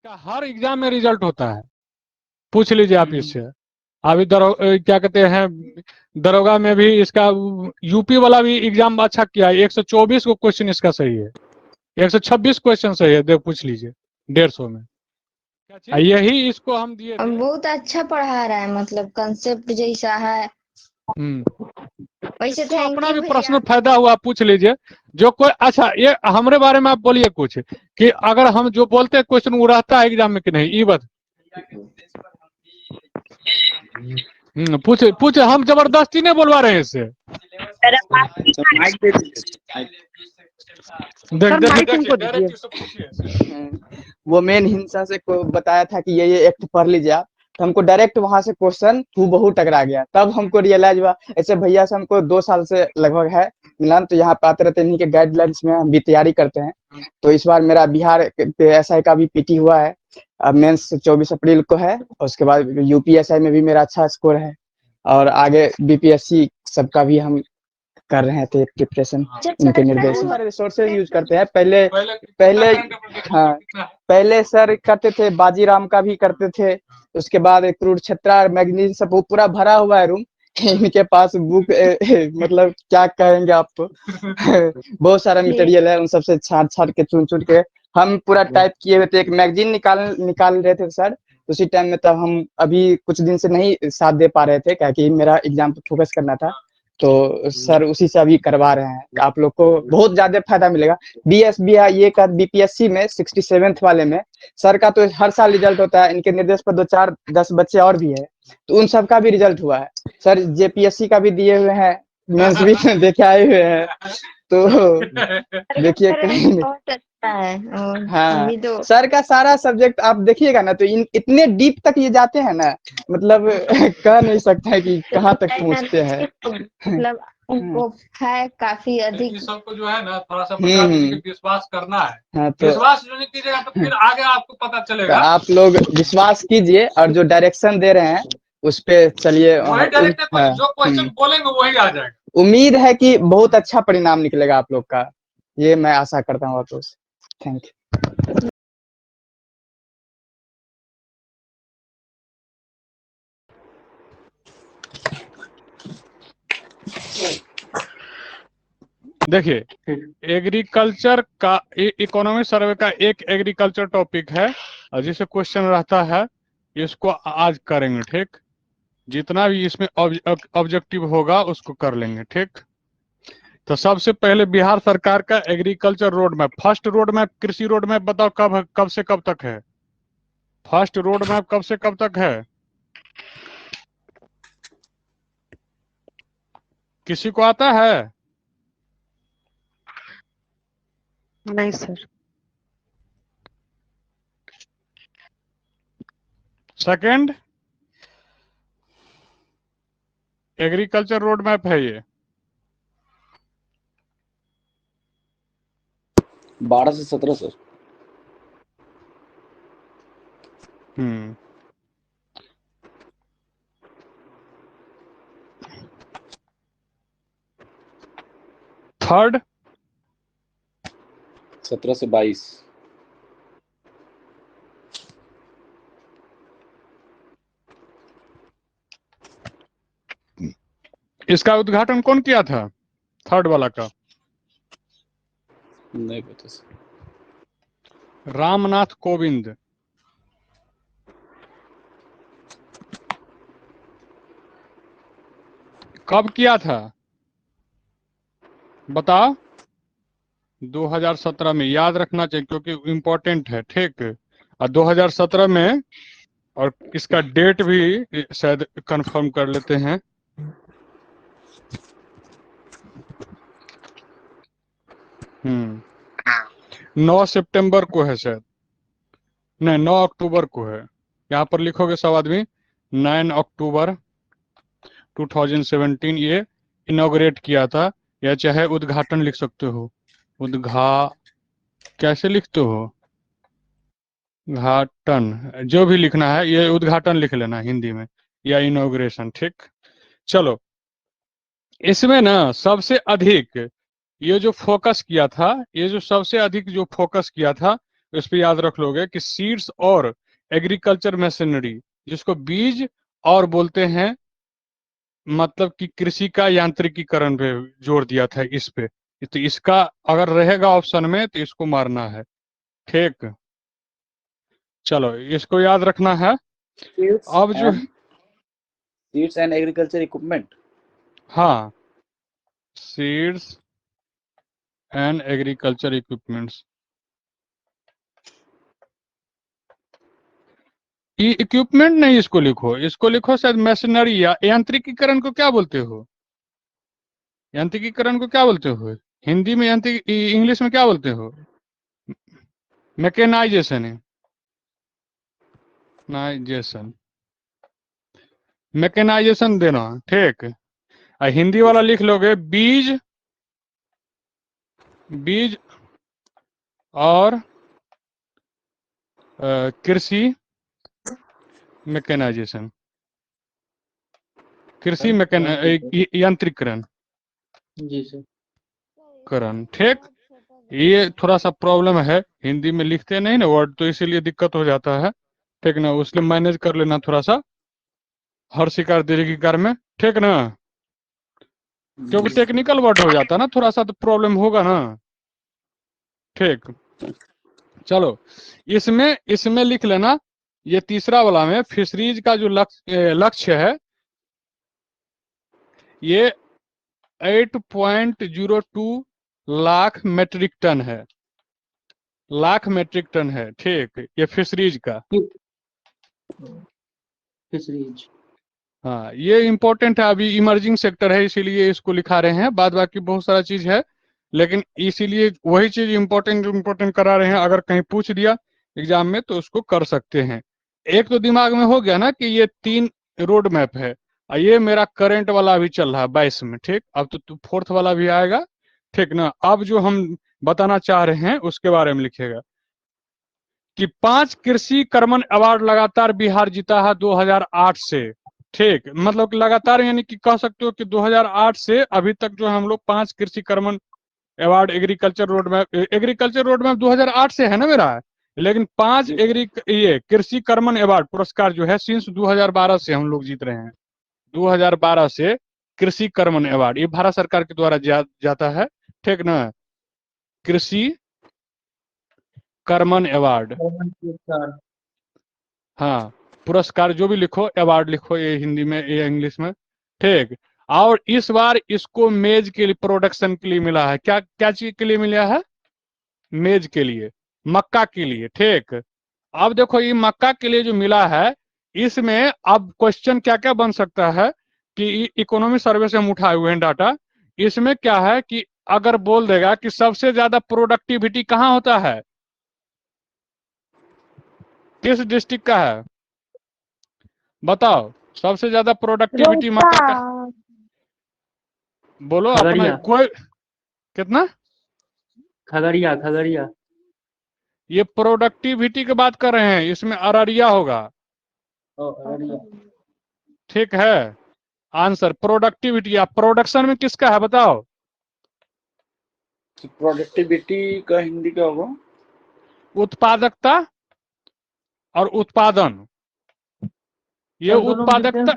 इसका हर एग्जाम में रिजल्ट होता है, पूछ लीजिए आप इससे। अभी क्या कहते हैं, दरोगा में भी इसका यूपी वाला भी एग्जाम अच्छा किया है, 124 को क्वेश्चन इसका सही है, 126 क्वेश्चन सही है, देख पूछ लीजिए 150 में। यही इसको हम दिए थे। बहुत अच्छा पढ़ा रहा है, मतलब कंसेप्ट जैसा है। वैसे इसको थैंक अपना यू भी भैया। पर्सनल फायदा हुआ, पूछ लीजिए जो कोई। अच्छा, ये हमारे बारे में आप बोलिए कुछ, कि अगर हम जो बोलते हैं क्वेश्चन वो रहता है एग्जाम में कि नहीं, ये बात पूछे पूछे, हम जबरदस्ती नहीं बोलवा रहे हैं इससे। देख देख देखिए डायरेक्ट इससे पूछिए। वो मेन हिंसा से को बताया था कि ये एक्ट पढ़ लीजिए आप, तो हमको डायरेक्ट वहां से क्वेश्चन हूबहू टकरा गया। तब हमको रियलाइज हुआ, ऐसे भैया से हमको 2 साल से लगभग है मिलन, तो यहाँ पे आते रहते हैं, इन्हीं के गाइडलाइंस में हम भी तैयारी करते हैं। तो इस बार मेरा बिहार एसआई का भी पीटी हुआ है, अब मेंस 24 अप्रैल को है, और उसके बाद यूपीएसआई में भी मेरा अच्छा स्कोर है, और आगे बीपीएससी सबका भी हम कर रहे थे प्रिपरेशन उनके निर्देश। सारे रिसोर्सेज यूज करते हैं। पहले पहले हाँ, पहले सर करते थे, बाजीराम का भी करते थे, उसके बाद कुरुक्षेत्र मैगजीन सब वो पूरा भरा हुआ है रूम। इनके पास बुक मतलब क्या कहेंगे आपको बहुत सारा मटेरियल है, उन सबसे छाट छाट के चुन चुन के हम पूरा टाइप किए हुए थे। एक मैगजीन निकाल रहे थे सर उसी टाइम में, तब हम अभी कुछ दिन से नहीं साथ दे पा रहे थे, क्योंकि मेरा एग्जाम पे फोकस करना था। तो सर उसी से अभी करवा रहे हैं, आप लोग को बहुत ज्यादा फायदा मिलेगा। बीएसबी ये का बीपीएससी में 67th वाले में सर का तो हर साल रिजल्ट होता है, इनके निर्देश पर 2 4 10 बच्चे और भी है, तो उन सब का भी रिजल्ट हुआ है। सर जेपीएससी का भी दिए हुए हैं, मेंस भी देखे आए हुए हैं, तो देखिए कहीं बहुत अच्छा है। और हाँ, अभी तो सर का सारा सब्जेक्ट आप देखिएगा ना, तो इतने डीप तक ये जाते हैं ना, मतलब कह नहीं सकता है कि कहाँ तक पहुँचते हैं। मतलब उनको है काफी अधिक। इस सबको जो है ना थोड़ा सा बता दीजिए कि विश्वास करना है। हाँ, तो विश्वास जो नहीं कीजिएगा तो फिर आगे आपको पता तो चलेगा। आप लोग विश्वास कीजिए, और जो डायरेक्शन दे रहे हैं उस पे चलिए। वही डायरेक्ट जो क्वेश्चन बोलेंगे वही आ जाएगा। उम्मीद है कि बहुत अच्छा परिणाम निकलेगा आप लोग का, ये मैं आशा करता हूँ आपको। Thank you. देखिए, एग्रीकल्चर का इकोनॉमिक सर्वे का एक एग्रीकल्चर टॉपिक है, और जिसे क्वेश्चन रहता है इसको आज करेंगे, ठीक। जितना भी इसमें ऑब्जेक्टिव होगा उसको कर लेंगे, ठीक। तो सबसे पहले बिहार सरकार का agriculture road map, first road map, कृषि रोड मैप बताओ कब से कब तक है? फर्स्ट रोड मैप कब से कब तक है? किसी को आता है? नहीं sir. Second agriculture road map है ये, 12 से 17 सर। थर्ड 17 से 22। इसका उद्घाटन कौन किया था थर्ड वाला का? नहीं पता सर। रामनाथ कोविंद। कब किया था बताओ? 2017 में, याद रखना चाहिए क्योंकि इम्पोर्टेंट है, ठीक। और 2017 में, और इसका डेट भी शायद कंफर्म कर लेते हैं। हम्म 9 सितंबर को है शायद, नहीं 9 अक्टूबर को है। यहाँ पर लिखोगे सब आदमी, 9 अक्टूबर 2017 ये इनॉग्रेट किया था, या चाहे उद्घाटन लिख सकते हो। कैसे लिखते हो? घाटन, जो भी लिखना है, ये उद्घाटन लिख लेना हिंदी में, या इनॉग्रेशन, ठीक। चलो, इसमें ना सबसे अधिक ये जो फोकस किया था, ये जो सबसे अधिक जो फोकस किया था इस पे याद रख लोगे कि सीड्स और एग्रीकल्चर मशीनरी, जिसको बीज और बोलते हैं, मतलब कि कृषि का यांत्रिकीकरण पे जोर दिया था इस पे। तो इसका अगर रहेगा ऑप्शन में तो इसको मारना है। ठीक, चलो इसको याद रखना है। अब जो सीड्स एंड एग्रीकल्चर इक्विपमेंट। हाँ, seeds and agriculture equipments, equipment नहीं, इसको लिखो, इसको लिखो शायद मशीनरी या यांत्रिकीकरण को क्या बोलते हो? यांत्रिकीकरण को क्या बोलते हो हिंदी में? यांत्रिक इंग्लिश में क्या बोलते हो? मैकेनाइजेशन है, नाइजेशन, मैकेनाइजेशन देना। ठीक, हिंदी वाला लिख लोगे बीज, बीज और कृषि मैकेनाइजेशन, कृषि यांत्रिकरण जी सर। करण। ठीक, ये थोड़ा सा प्रॉब्लम है, हिंदी में लिखते नहीं ना वर्ड, तो इसीलिए दिक्कत हो जाता है। ठीक ना, उसलिए मैनेज कर लेना थोड़ा सा, हर शिकार दीर्घिकार में। ठीक ना, क्योंकि टेक्निकल वर्ड हो जाता है ना थोड़ा सा, तो प्रॉब्लम होगा ना। ठीक, चलो इसमें इसमें लिख लेना, ये तीसरा वाला में फिशरीज का जो लक्ष्य है, ये 8.02 लाख मेट्रिक टन है, लाख मेट्रिक टन है। ठीक, ये फिशरीज का। फिशरीज। हाँ, ये इम्पोर्टेंट है, अभी इमर्जिंग सेक्टर है इसीलिए इसको लिखा रहे हैं, बाद बाकी बहुत सारा चीज है, लेकिन इसीलिए वही चीज इम्पोर्टेंट इम्पोर्टेंट करा रहे हैं। अगर कहीं पूछ दिया एग्जाम में तो उसको कर सकते हैं। एक तो दिमाग में हो गया ना कि ये 3 रोड मैप है, और ये मेरा करंट वाला अभी चल रहा है 22 में। ठीक, अब तो फोर्थ वाला भी आएगा। ठीक ना, अब जो हम बताना चाह रहे हैं उसके बारे में लिखेगा कि 5 कृषि कर्मण अवार्ड लगातार बिहार जीता है 2008 से। ठीक, मतलब कि लगातार, यानी कि कह सकते हो कि 2008 से अभी तक जो हम लोग 5 कृषि कर्मण अवार्ड, एग्रीकल्चर रोड मैप 2008 से है ना मेरा, लेकिन 5 ये कृषि कर्मण अवार्ड पुरस्कार जो है सिंस 2012 से हम लोग जीत रहे हैं। 2012 से कृषि कर्मण अवार्ड ये भारत सरकार के द्वारा जाता है। ठीक ना, कृषि कर्मण अवार्ड, हाँ, पुरस्कार जो भी लिखो, अवार्ड लिखो, ये हिंदी में ये इंग्लिश में। ठीक, और इस बार इसको मेज के लिए, प्रोडक्शन के लिए मिला है। क्या क्या चीज के लिए मिला है? मेज के लिए, मक्का के लिए। ठीक, अब देखो ये मक्का के लिए जो मिला है, इसमें अब क्वेश्चन क्या क्या बन सकता है कि इकोनॉमी सर्वे से हम उठाए हुए हैं डाटा। इसमें क्या है कि अगर बोल देगा कि सबसे ज्यादा प्रोडक्टिविटी कहाँ होता है, किस डिस्ट्रिक्ट का है, बताओ सबसे ज्यादा प्रोडक्टिविटी मक्का का। बोलो अपना खगड़िया। कोई, कितना? खगड़िया खगड़िया। ये प्रोडक्टिविटी की बात कर रहे हैं, इसमें अररिया होगा। अररिया। ठीक है, आंसर प्रोडक्टिविटी। या प्रोडक्शन में किसका है बताओ? प्रोडक्टिविटी का हिंदी क्या होगा? उत्पादकता और उत्पादन। ये उत्पादकता,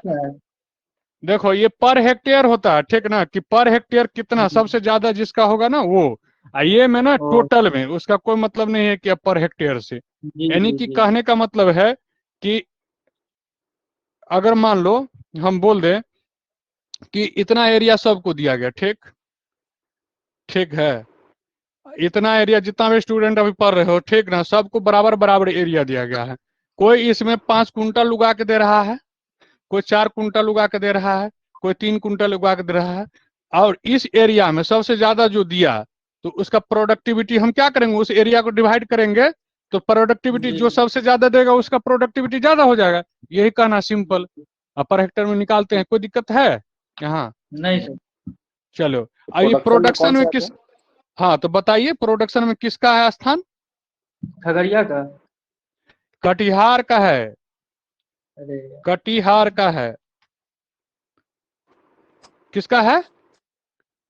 देखो ये पर हेक्टेयर होता है। ठीक ना, कि पर हेक्टेयर कितना सबसे ज्यादा जिसका होगा ना वो। ये में ना टोटल में उसका कोई मतलब नहीं है कि पर हेक्टेयर से, यानी कि कहने का मतलब है कि अगर मान लो हम बोल दें कि इतना एरिया सबको दिया गया। ठीक, ठीक है, इतना एरिया जितना भी स्टूडेंट अभी पढ़ रहे हो, ठीक ना, सबको बराबर बराबर एरिया दिया गया है। कोई इसमें 5 कुंटल उगा के दे रहा है, कोई 4 कुंटल उगा के दे रहा है, कोई 3 कुंटल उगा के दे रहा है। और इस एरिया में सबसे ज्यादा जो दिया, तो उसका प्रोडक्टिविटी हम क्या करेंगे, उस एरिया को डिवाइड करेंगे, तो प्रोडक्टिविटी जो सबसे ज्यादा देगा उसका प्रोडक्टिविटी ज्यादा हो जाएगा। यही कहना सिंपल। पर हेक्टर में निकालते हैं, कोई दिक्कत है यहाँ? नहीं सर। चलो, अब ये प्रोडक्शन में किस, हाँ तो बताइए प्रोडक्शन में किसका है स्थान? खगड़िया का। कटिहार का है, अरे कटिहार का है। किसका है?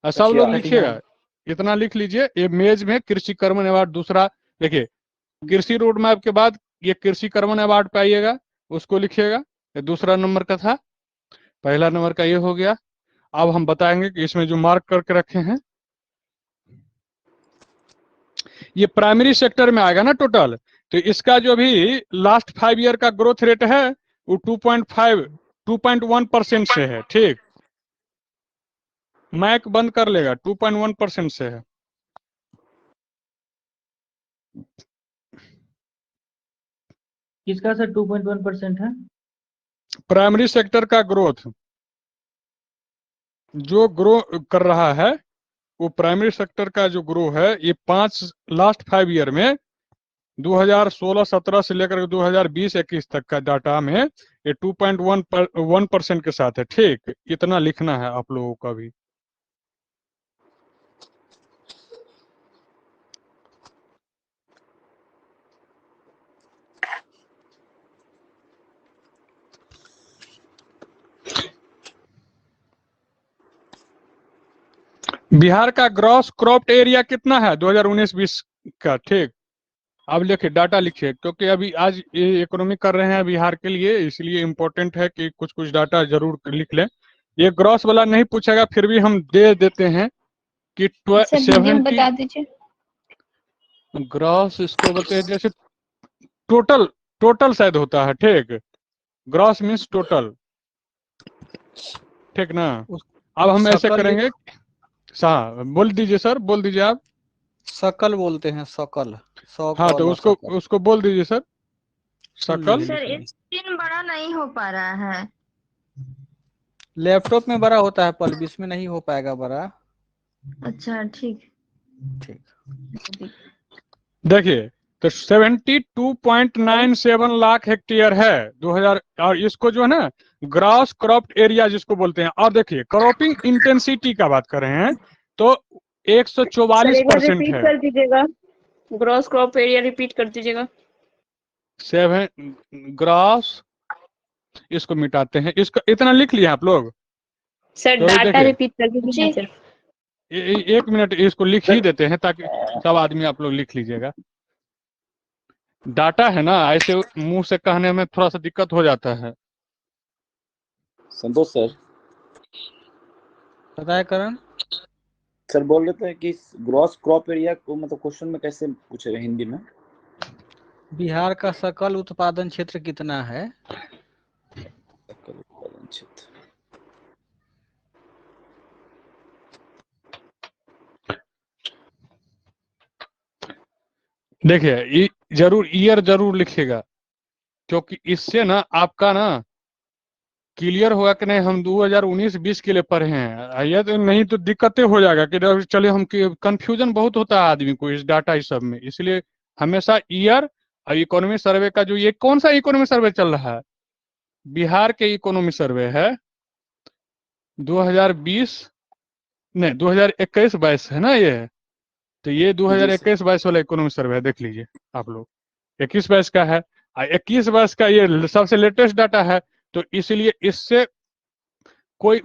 सब लोग कटिहार। लिखिएगा, इतना लिख लीजिए। ये मेज में कृषि कर्मण अवार्ड दूसरा। देखिए कृषि रोड मैप के बाद ये कृषि कर्मण अवार्ड पे आइएगा, उसको लिखिएगा। ये दूसरा नंबर का था, पहला नंबर का ये हो गया। अब हम बताएंगे कि इसमें जो मार्क करके रखे हैं ये प्राइमरी सेक्टर में आएगा ना टोटल। तो इसका जो भी लास्ट 5 ईयर का ग्रोथ रेट है वो 2.1% से है। ठीक, मैक बंद कर लेगा, 2.1% से है। किसका सर 2.1% है? प्राइमरी सेक्टर का ग्रोथ जो ग्रो कर रहा है वो प्राइमरी सेक्टर का जो ग्रो है ये लास्ट 5 ईयर में 2016-17 से लेकर 2020-21 तक का डाटा में ये 2.1% के साथ है। ठीक, इतना लिखना है आप लोगों का भी। बिहार का ग्रॉस क्रॉप्ड एरिया कितना है 2019-20 का? ठीक, अब लिखिए, डाटा लिखिए, क्योंकि अभी आज ये इकोनॉमी कर रहे हैं बिहार के लिए, इसलिए इम्पोर्टेंट है कि कुछ कुछ डाटा जरूर लिख लें। ये ग्रॉस वाला नहीं पूछेगा, फिर भी हम दे देते हैं कि सर मीडियम 70 बता दीजिए। ग्रॉस इसको बताइए, जैसे टोटल शायद होता है। ठीक, ग्रॉस मीन्स टोटल, ठीक ना। अब हम ऐसे करेंगे, बोल दीजिए सर, बोल दीजिए आप। सकल बोलते हैं, सकल। हाँ, तो उसको बोल दीजिए सर, सकल। सर स्क्रीन बड़ा नहीं हो पा रहा है। लैपटॉप में बड़ा होता है पल्लवी, इसमें नहीं हो पाएगा बड़ा। अच्छा ठीक। देखिए, तो 72.97 लाख हेक्टेयर है 2000, और इसको जो है ना ग्रॉस क्रॉप्ड एरिया जिसको बोलते हैं। और देखिए, क्रॉपिंग इंटेंसिटी का बात कर रहे हैं तो 144% है। कर दीजिएगा, ग्रॉस क्रॉप एरिया रिपीट कर दीजिएगा। 7 ग्रॉस, इसको मिटाते हैं, इसको इतना लिख लिया आप लोग। सर तो डाटा देखिए, रिपीट कर दीजिए सर। 1 मिनट, इसको लिख ही देते हैं ताकि सब आदमी आप लोग लिख लीजिएगा। डाटा है ना, ऐसे मुंह से कहने में थोड़ा सा दिक्कत हो जाता है। संतोष सर, बताए करण। सर बोल रहे थे कि ग्रॉस क्रॉप एरिया को मतलब क्वेश्चन में कैसे पूछेगा हिंदी में? बिहार का सकल उत्पादन क्षेत्र कितना है? सकल उत्पादन क्षेत्र, देखिए, जरूर ईयर जरूर लिखिएगा, क्योंकि इससे ना आपका ना क्लियर होगा कि नहीं हम 2019-20 के लिए पढ़े हैं। ये तो नहीं तो दिक्कतें हो जाएगा कि चलिए हम, कंफ्यूजन बहुत होता है आदमी को इस डाटा इस सब में। इसलिए हमेशा ईयर और इकोनॉमी सर्वे का जो, ये कौन सा इकोनॉमी सर्वे चल रहा है? बिहार के इकोनॉमी सर्वे है 2020, नहीं 2021-22 है ना ये। तो ये 2021-22 वाला इकोनॉमी सर्वे है, देख लीजिए आप लोग। 21-22 का है, 21-22 का ये सबसे लेटेस्ट डाटा है। तो इसलिए इससे कोई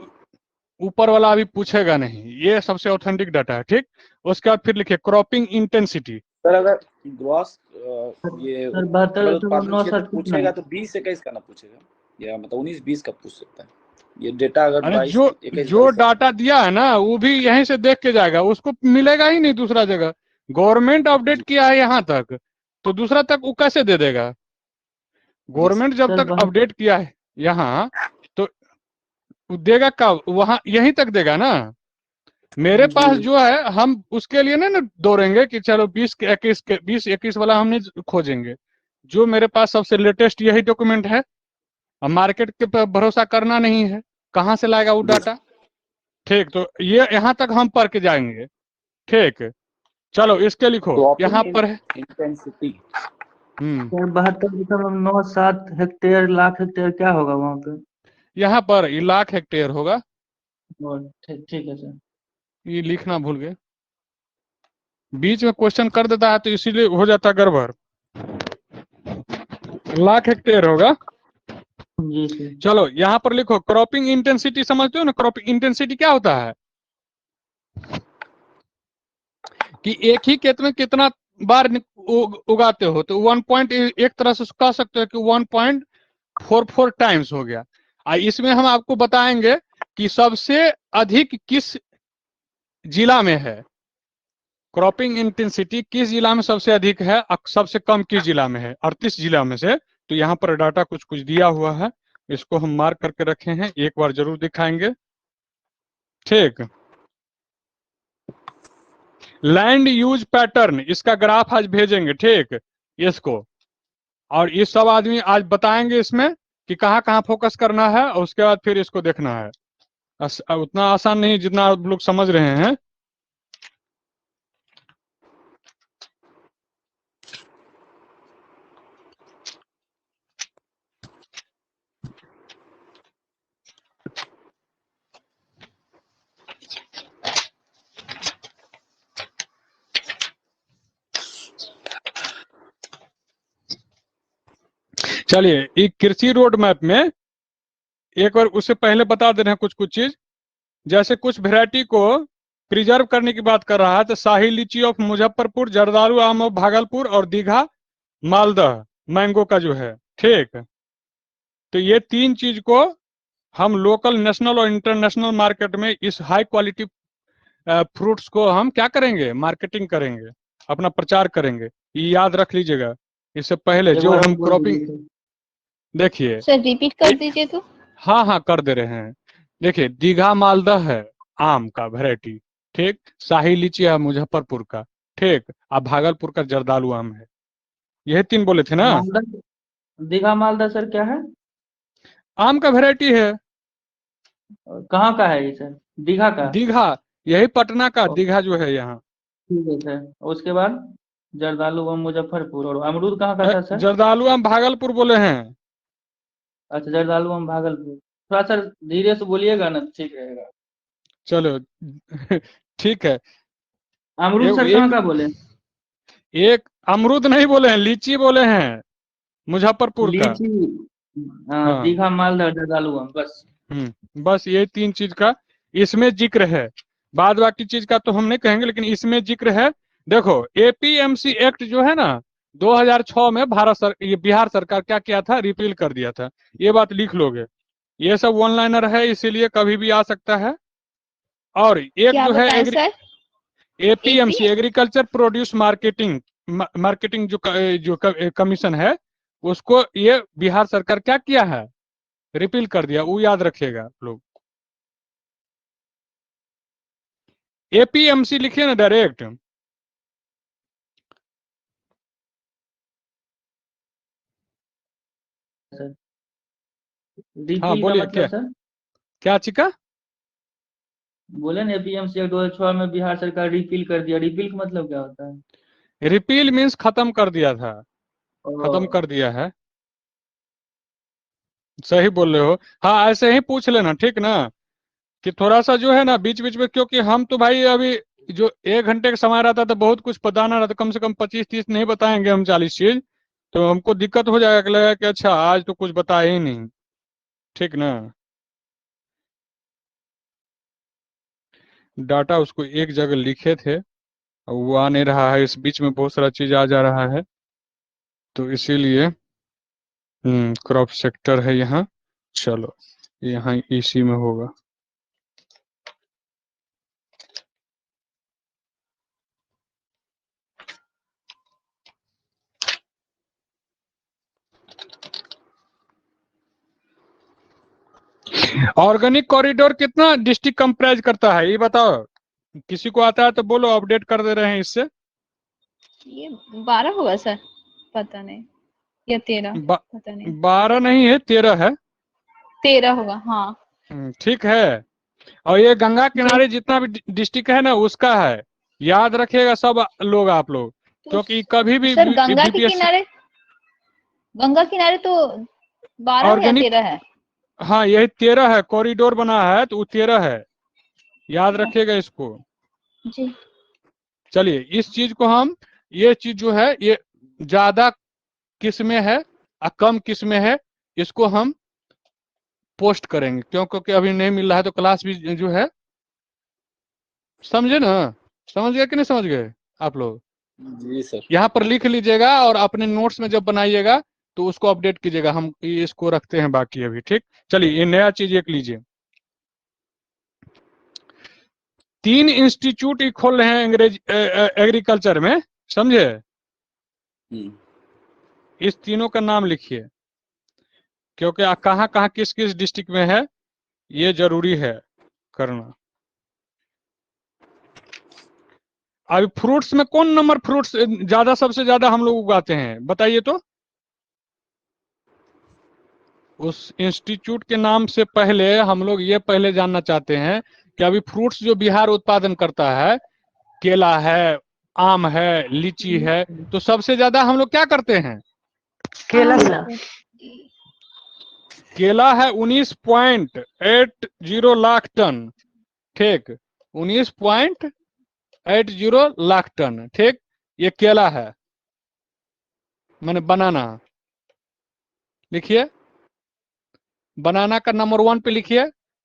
ऊपर वाला अभी पूछेगा नहीं, ये सबसे ऑथेंटिक डाटा है। ठीक, उसके बाद फिर लिखिए क्रॉपिंग इंटेंसिटी। सर अगर ग्रॉस ये सर 72 उत्पादन 9 क्षेत्र 7 कितना पूछेगा है? तो 20-21 का ना पूछेगा, या मतलब 19-20 का पूछ सकता है। ये डेटा अगर अरे 22-21 जो डाटा दिया है ना वो भी यहीं से देख के जाएगा, उसको मिलेगा ही नहीं दूसरा जगह। गवर्नमेंट अपडेट किया है यहाँ तक, तो दूसरा तक वो कैसे दे देगा? गवर्नमेंट जब सर तक अपडेट किया है यहाँ, तो देगा कब? वहां यहीं तक देगा ना। मेरे पास जी जो है हम उसके लिए ना दौड़ेंगे कि चलो 20-21 वाला हम नहीं खोजेंगे। जो मेरे पास सबसे लेटेस्ट यही डॉक्यूमेंट है। अब मार्केट के पर भरोसा करना नहीं है, कहाँ से लाएगा वो डाटा? ठीक, तो ये यहाँ तक हम पढ़ के जाएंगे। ठीक, चलो इसके लिखो, यहाँ पर है। Intensity sir 72.97 hectare lakh hectare क्या होगा वहाँ पे? यहाँ पर ये लाख हेक्टेयर होगा। और ठीक है सर। ये लिखना भूल गए, बीच में क्वेश्चन कर देता है तो इसीलिए हो जाता गड़बड़। लाख हेक्टेयर होगा। जी सर। चलो यहाँ पर लिखो क्रॉपिंग इंटेंसिटी। समझते हो ना क्रॉपिंग इंटेंसिटी क्या होता है? कि एक ही खेत में कितना बार उगाते हो तो 1 पॉइंट एक तरह से कह सकते हो कि 1.44 टाइम्स हो गया। इसमें हम आपको बताएंगे कि सबसे अधिक किस जिला में है, क्रॉपिंग इंटेंसिटी किस जिला में सबसे अधिक है, सबसे कम किस जिला में है, 38 जिला में से। तो यहाँ पर डाटा कुछ कुछ दिया हुआ है, इसको हम मार्क करके रखे हैं, एक बार जरूर दिखाएंगे। ठीक, लैंड यूज पैटर्न, इसका ग्राफ आज भेजेंगे, ठीक इसको। और ये सब आदमी आज बताएंगे इसमें कि कहाँ कहाँ फोकस करना है, और उसके बाद फिर इसको देखना है। उतना आसान नहीं जितना आप लोग समझ रहे हैं। चलिए, एक कृषि रोड मैप में एक बार उससे पहले बता दे रहे हैं कुछ कुछ चीज। जैसे कुछ वैरायटी को प्रिजर्व करने की बात कर रहा है, तो शाही लीची ऑफ मुजफ्फरपुर, जर्दालू आम ऑफ भागलपुर और दीघा मालदह मैंगो का जो है, ठीक। तो ये तीन चीज को हम लोकल, नेशनल और इंटरनेशनल मार्केट में इस हाई क्वालिटी फ्रूट्स को हम क्या करेंगे, मार्केटिंग करेंगे, अपना प्रचार करेंगे। ये याद रख लीजिएगा। इससे पहले एक जो बार हम और बोल क्रॉपिंग, दीजिए सर। देखिए, सर रिपीट कर दीजिए तो। हाँ हाँ कर दे रहे हैं। देखिए, दीघा मालदह है आम का वैरायटी, ठीक। शाही लीची है मुजफ्फरपुर का, ठीक। अब भागलपुर का जर्दालू आम है। यही तीन बोले थे ना। मालदा, दीघा मालदा सर क्या है? आम का वैरायटी है कहाँ का है ये सर? दीघा का? दीघा, यही पटना का ओ, दीघा जो है यहाँ। ठीक है सर। उसके बाद जर्दालू व मुजफ्फरपुर, और अमरूद कहाँ का था सर? जर्दालू आम भागलपुर बोले हैं। अच्छा, जर्दालू व भागलपुर। थोड़ा सर धीरे से बोलिएगा ना, ठीक रहेगा। चलो ठीक है। अमरूद सर एक कहाँ का बोले? एक अमरूद नहीं बोले हैं, लीची बोले हैं मुजफ्फरपुर का। लीची। हाँ, हाँ, दीघा मालदा जर्दालू आम, बस। बस ये तीन चीज का इसमें जिक्र है। बाद बाकी चीज का तो हम नहीं कहेंगे, लेकिन इसमें जिक्र है। देखो, एपीएमसी एक्ट जो है ना, 2006 में ये बिहार सरकार क्या किया था, रिपील कर दिया था। ये बात लिख लोगे, ये सब वन लाइनर है, इसीलिए कभी भी आ सकता है। और एक क्या जो है बताएं sir? APMC, AP agriculture produce marketing marketing जो कमीशन है, उसको ये बिहार सरकार क्या किया है, रिपील कर दिया। वो याद रखिएगा लोग। एपीएमसी लिखिए ना डायरेक्ट। सर हाँ रिपील का बोलिए, मतलब क्या सर? क्या चिका। बोले ना एपीएमसी एक्ट 2006 में बिहार सरकार रिपील कर दिया, रिपील का मतलब क्या होता है? रिपील मीन्स खत्म कर दिया था, खत्म ओ, कर दिया है। सही बोल रहे हो। हाँ, ऐसे ही पूछ लेना, ठीक ना। कि थोड़ा सा जो है ना बीच बीच में, क्योंकि हम तो भाई अभी जो 1 घंटे का समय रहता तो बहुत कुछ बताना रहता, कम से कम 25-30 नहीं बताएंगे हम, 40 चीज। तो हमको दिक्कत हो जाएगा कि लगेगा कि अच्छा आज तो कुछ बताया ही नहीं, ठीक ना। डाटा उसको एक जगह लिखे थे, अब वो आ नहीं रहा है, इस बीच में बहुत सारा चीज आ जा रहा है, तो इसीलिए क्रॉप सेक्टर है यहाँ। चलो, यहाँ इसी में होगा। ऑर्गेनिक कॉरिडोर कितना डिस्ट्रिक्ट कंप्राइज करता है, ये बताओ। किसी को आता है तो बोलो, अपडेट कर दे रहे हैं इससे। ये 12 होगा सर, पता नहीं, या 13, पता नहीं। 12 नहीं है, 13 है। 13 होगा, हाँ। ठीक है। और ये गंगा जी। किनारे जितना भी डिस्ट्रिक्ट है ना, उसका है। याद रखिएगा सब लोग, आप लोग, तो क्योंकि कभी भी सर गंगा के बीपीएससी किनारे, गंगा किनारे तो 12 या ऑर्गेनिक, 13 है। हाँ यही 13 है, कॉरिडोर बना है तो वो 13 है, याद रखिएगा इसको। जी। चलिए, इस चीज को हम, ये चीज जो है ये ज्यादा किस में है और कम किस में है, इसको हम पोस्ट करेंगे, क्योंकि अभी नहीं मिल रहा है, तो क्लास भी जो है, समझे ना, समझ गए कि नहीं समझ गए आप लोग। जी सर। यहाँ पर लिख लीजिएगा और अपने नोट्स में जब बनाइएगा तो उसको अपडेट कीजिएगा। हम इसको रखते हैं बाकी अभी, ठीक। चलिए ये नया चीज एक लीजिए। 3 इंस्टीट्यूट ही खोल रहे हैं अंग्रेज एग्रीकल्चर में, समझे। इस तीनों का नाम लिखिए, क्योंकि कहाँ कहाँ किस किस डिस्ट्रिक्ट में है ये जरूरी है करना। अभी फ्रूट्स में कौन नंबर फ्रूट्स ज्यादा, सबसे ज्यादा हम लोग उगाते हैं, बताइए तो। उस इंस्टीट्यूट के नाम से पहले हम लोग ये पहले जानना चाहते हैं कि अभी फ्रूट्स जो बिहार उत्पादन करता है, केला है, आम है, लीची है, तो सबसे ज्यादा हम लोग क्या करते हैं? केला केला। सर। केला है 19.80 लाख टन, ठीक। 19.80 लाख टन, ठीक। ये केला है, मैंने बनाना लिखिए। बनाना का नंबर 1 पे लिखिए।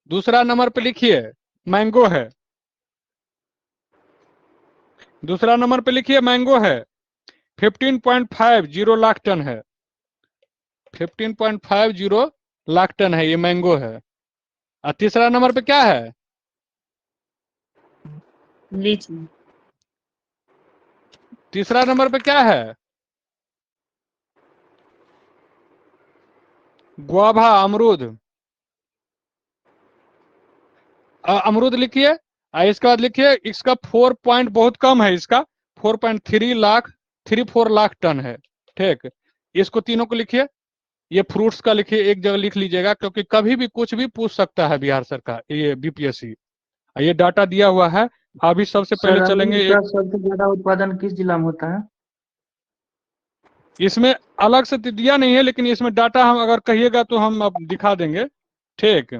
दूसरा नंबर पे लिखिए मैंगो है। दूसरा नंबर पे लिखिए मैंगो है, 15.50 लाख टन है। 15.50 लाख टन है, ये मैंगो है। और तीसरा नंबर पे क्या है? लीची। तीसरा नंबर पे क्या है? गुआभा, अमरूद। अमरूद लिखिए। इसके बाद लिखिए इसका 4 पॉइंट बहुत कम है, इसका 4.34 लाख टन है, ठीक। इसको तीनों को लिखिए। ये फ्रूट्स का लिखिए, एक जगह लिख लीजिएगा, क्योंकि कभी भी कुछ भी पूछ सकता है बिहार सरकार, ये बीपीएससी। ये डाटा दिया हुआ है। अभी सबसे सर पहले चलेंगे अमरूद का सबसे ज्यादा उत्पादन किस जिला में होता है? इसमें अलग से तो दिया नहीं है, लेकिन इसमें डाटा हम अगर कहिएगा तो हम अब दिखा देंगे, ठीक।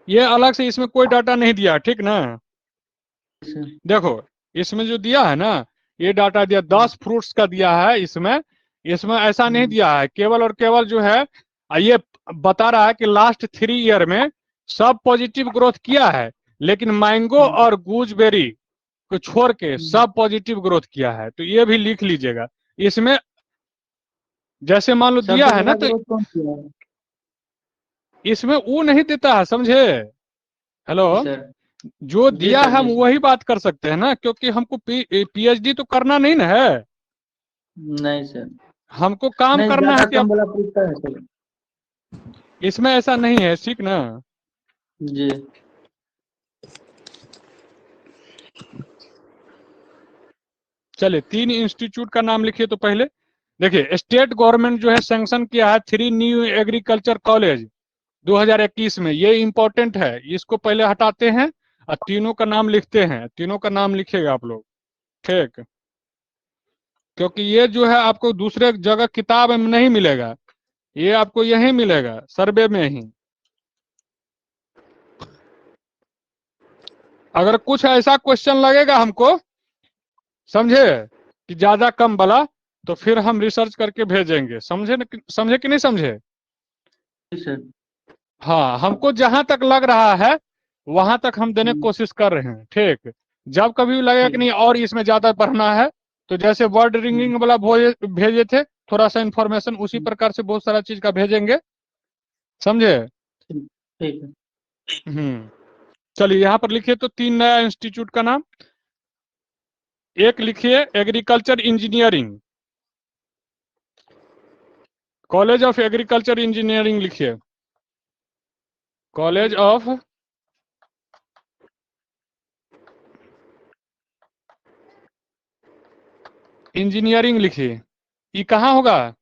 ये अलग से इसमें कोई डाटा नहीं दिया, ठीक ना। देखो इसमें जो दिया है ना, ये डाटा दिया 10 फ्रूट्स का दिया है इसमें। इसमें ऐसा नहीं दिया है, केवल और केवल जो है ये बता रहा है कि लास्ट 3 ईयर में सब पॉजिटिव ग्रोथ किया है, लेकिन मैंगो और गूजबेरी को छोड़ के सब पॉजिटिव ग्रोथ किया है। तो ये भी लिख लीजिएगा इसमें। जैसे मान लो दिया सबसे है ना, ज्यादा तो ग्रोथ कौन किया है? इसमें वो नहीं देता है, समझे। हेलो, सर जो जी दिया सर, है हम जी सर। वही बात कर सकते हैं ना, क्योंकि हमको पीएचडी तो करना नहीं ना है, नहीं सर, हमको काम नहीं करना है ज्यादा कि कम वाला पूछता है सर। इसमें ऐसा नहीं है, ठीक ना। जी। चलिए 3 इंस्टीट्यूट का नाम लिखिए। तो पहले देखिए, स्टेट गवर्नमेंट जो है सैंक्शन किया है 3 न्यू एग्रीकल्चर कॉलेज 2021 में। ये इंपॉर्टेंट है, इसको पहले हटाते हैं और तीनों का नाम लिखते हैं। तीनों का नाम लिखिएगा आप लोग, ठीक। क्योंकि ये जो है आपको दूसरे जगह किताब में नहीं मिलेगा, ये आपको यहीं मिलेगा, सर्वे में ही। अगर कुछ ऐसा क्वेश्चन लगेगा हमको, समझे, कि ज्यादा कम वाला, तो फिर हम रिसर्च करके भेजेंगे, समझे समझे कि नहीं समझे। जी सर। हाँ, हमको जहां तक लग रहा है वहां तक हम देने की कोशिश कर रहे हैं, ठीक। जब कभी भी लगेगा कि नहीं और इसमें ज्यादा बढ़ना है, तो जैसे वर्ड रिंगिंग वाला भेजे थे थोड़ा सा इंफॉर्मेशन, उसी प्रकार से बहुत सारा चीज का भेजेंगे, समझे। ठीक है। चलिए यहाँ पर लिखिए तो 3 नया इंस्टीट्यूट का नाम। एक लिखिए agriculture engineering, college of agriculture engineering लिखिए। कॉलेज ऑफ इंजीनियरिंग लिखिए। ये कहाँ होगा?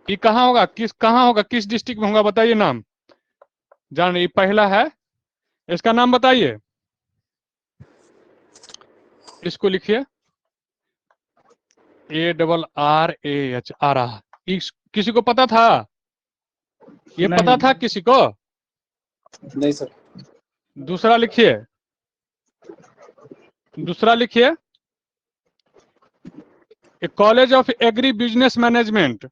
ये कहाँ होगा, कहाँ होगा, किस डिस्ट्रिक्ट में होगा, बताइए नाम। जान, ये पहला है, इसका नाम बताइए। इसको लिखिए ARRAH, आ रहा। किसी को पता था? ये नहीं। पता था किसी को? नहीं सर। दूसरा लिखिए। दूसरा लिखिए college of agri business management.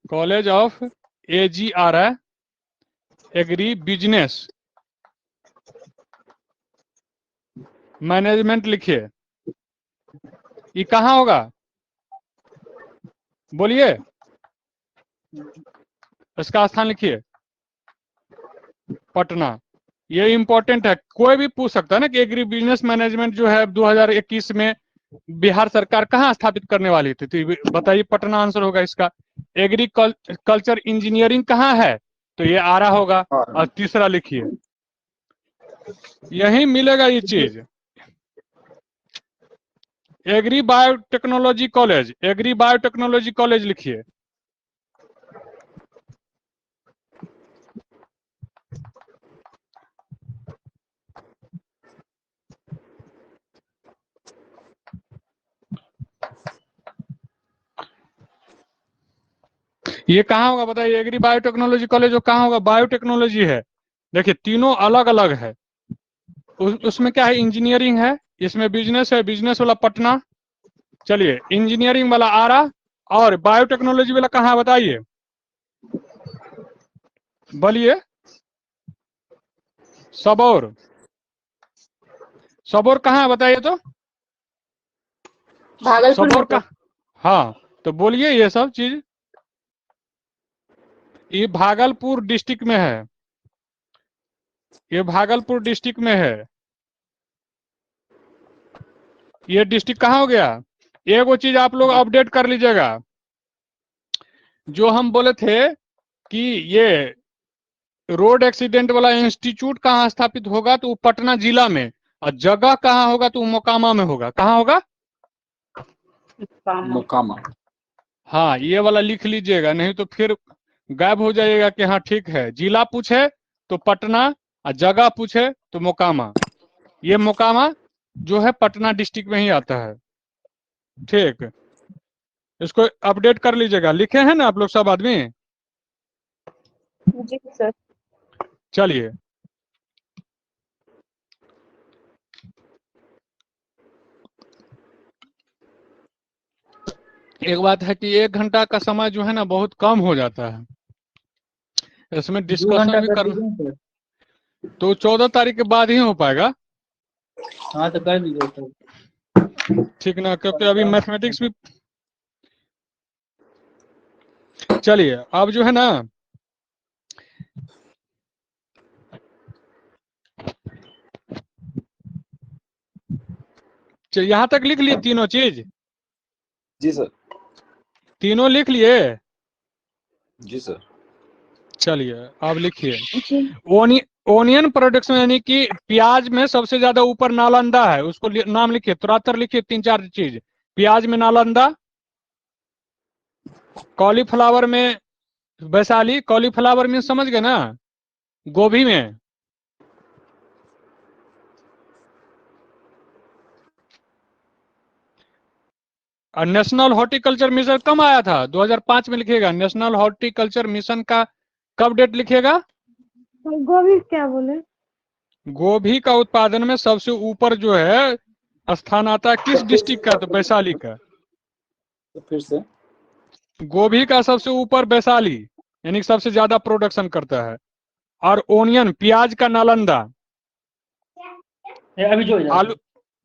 College of AGR agri business management लिखिए, ये कहाँ होगा बोलिए, इसका स्थान लिखिए पटना। ये इंपॉर्टेंट है, कोई भी पूछ सकता है ना कि एग्री बिजनेस मैनेजमेंट जो है 2021 में बिहार सरकार कहाँ स्थापित करने वाली थी, तो बताइए पटना आंसर होगा इसका। एग्रीकल्चर इंजीनियरिंग कहाँ है, तो ये आरा होगा। और तीसरा लिखिए, यही मिलेगा ये चीज, agri biotechnology college, agri biotechnology college लिखिए। ये कहाँ होगा बताइए, एग्री बायोटेक्नोलॉजी कॉलेज जो कहाँ होगा, बायोटेक्नोलॉजी है। देखिए तीनों अलग अलग है, उसमें क्या है, इंजीनियरिंग है, इसमें बिजनेस है, बिजनेस वाला पटना। चलिए इंजीनियरिंग वाला आरा, और बायोटेक्नोलॉजी वाला कहाँ है बताइए, बोलिए। सबौर, सबौर कहाँ है बताइए तो, भागलपुर सबौर में का, सर। हाँ तो बोलिए ये सब चीज। ये भागलपुर डिस्ट्रिक्ट में है, ये भागलपुर डिस्ट्रिक्ट में है। ये डिस्ट्रिक्ट कहाँ हो गया, एक वो चीज आप लोग अपडेट कर लीजिएगा, जो हम बोले थे कि ये रोड एक्सीडेंट वाला इंस्टीट्यूट कहाँ स्थापित होगा, तो वो पटना जिला में, और जगह कहाँ होगा तो वो मोकामा में होगा। कहाँ होगा, मोकामा। हाँ ये वाला लिख लीजिएगा, नहीं तो फिर गायब हो जाएगा कि हाँ ठीक है, जिला पूछे तो पटना और जगह पूछे तो मोकामा। ये मोकामा जो है पटना डिस्ट्रिक्ट में ही आता है, ठीक। इसको अपडेट कर लीजिएगा, लिखे हैं ना आप लोग सब आदमी। जी सर। चलिए एक बात है कि 1 घंटा का समय जो है ना बहुत कम हो जाता है, इसमें 2 डिस्कशन घंटा भी कर करना, दीजिए सर। तो 14 तारीख के बाद ही हो पाएगा, हाँ तो कर दीजिए सर। ठीक ना, क्योंकि अभी मैथमेटिक्स भी। चलिए अब जो है ना, यहां तक लिख लिए तीनों चीज, जी सर। तीनों लिख लिए। जी सर। चलिए अब लिखिए, जी। ओनियन प्रोडक्शन यानी कि प्याज में सबसे ज्यादा ऊपर नालंदा है, उसको नाम लिखिए, तुरंतर लिखिए 3-4 चीज। प्याज में नालंदा, कॉलीफ्लावर में वैशाली, कॉलीफ्लावर में समझ गए ना, गोभी में और नेशनल हॉर्टिकल्चर मिशन कब आया था, 2005 में लिखिएगा। नेशनल हॉर्टिकल्चर मिशन का कब डेट लिखिएगा, गोभी क्या बोले? गोभी का उत्पादन में सबसे ऊपर जो है स्थान आता है किस डिस्ट्रिक्ट का, तो वैशाली का। तो फिर से गोभी का सबसे ऊपर वैशाली, यानी सबसे ज्यादा प्रोडक्शन करता है। और ओनियन प्याज का नालंदा, अभी जो आलू,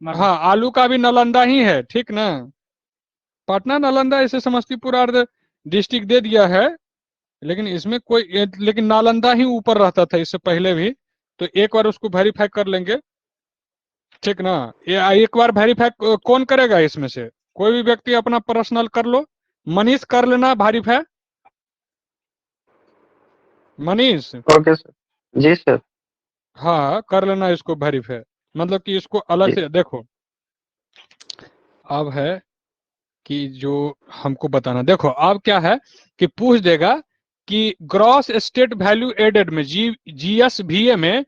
हाँ आलू का भी नालंदा ही है, ठीक ना। पटना नालंदा इसे समस्तीपुर और डिस्ट्रिक्ट दे दिया है, लेकिन इसमें कोई, लेकिन नालंदा ही ऊपर रहता था इससे पहले भी, तो एक बार उसको वेरीफाई कर लेंगे, ठीक ना। ये एक बार वेरीफाई कौन करेगा इसमें से, कोई भी व्यक्ति अपना पर्सनल कर लो, मनीष कर लेना वेरीफाई, मनीष। Okay sir. जी सर। हाँ कर लेना इसको वेरीफाई, मतलब कि इसको अलग से देखो। अब है कि जो हमको बताना, देखो अब क्या है कि पूछ देगा कि ग्रॉस स्टेट वैल्यू एडेड में GSVA में